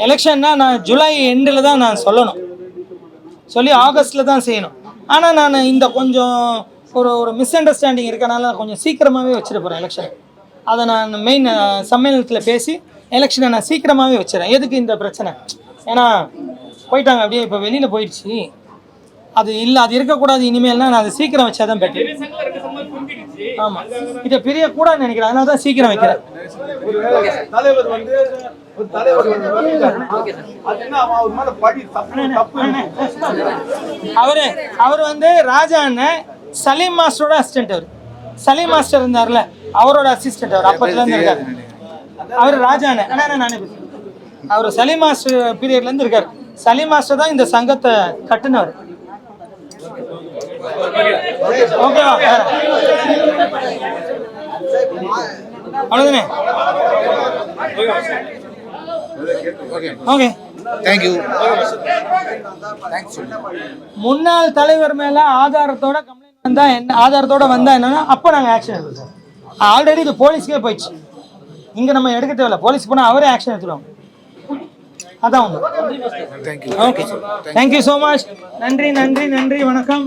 எலெக்ஷன்னா நான் ஜூலை எண்டில் தான் நான் சொல்லி ஆகஸ்ட்டில் தான் செய்யணும். ஆனால் நான் இந்த கொஞ்சம் ஒரு மிஸ் அண்டர்ஸ்டாண்டிங் இருக்கனால கொஞ்சம் சீக்கிரமாகவே வச்சுட்டு போகிறேன் எலெக்ஷன். அதை நான் மெயின் சம்மேளனத்தில் பேசி எலெக்ஷனை நான் சீக்கிரமாகவே வச்சுறேன். எதுக்கு இந்த பிரச்சனை? ஏன்னா போயிட்டாங்க, அப்படியே இப்போ வெளியில் போயிடுச்சு. அது இல்லை, அது இருக்கக்கூடாது இனிமேல்னா நான் அதை சீக்கிரம் வச்சா தான் பெட்டர். ஆமாம், இதை பிரியக்கூடாதுன்னு நினைக்கிறேன், அதனால தான் சீக்கிரம் வைக்கிறேன். தலைவர் வந்து அவர் வந்து ராஜா அண்ணன் சலீம் மாஸ்டரோட அசிஸ்டன்ட். அவர் சலீம் மாஸ்டர் இருந்தார்ல, அவரோட அசிஸ்டன்ட். அவர் அப்பத்துல இருந்து இருக்காரு. அவர் ராஜா அண்ணன் நானே அவர் சலீம் மாஸ்டர் பீரியட்ல இருந்து இருக்காரு. சலீம் மாஸ்டர் தான் இந்த சங்கத்தை கட்டுனவர். ஓகேவா? அவ்வளவுதானே? Okay, thank you. முன்னாள் தலைவர் மேல ஆதாரத்தோட கம்ப்ளைண்ட் வந்தா என்ன, ஆதாரத்தோட வந்தா என்னன்னா அப்போ நாங்கள் ஆக்ஷன் எடுப்போம் சார். ஆல்ரெடி இது போலீஸ்க்கே போயிடுச்சு, இங்க நம்ம எடுக்க தேவையில்ல. போலீஸ் போனால் அவரே ஆக்ஷன் எடுத்துருவாங்க. அதான் ஒன்று. Okay, thank you so much. நன்றி, வணக்கம்.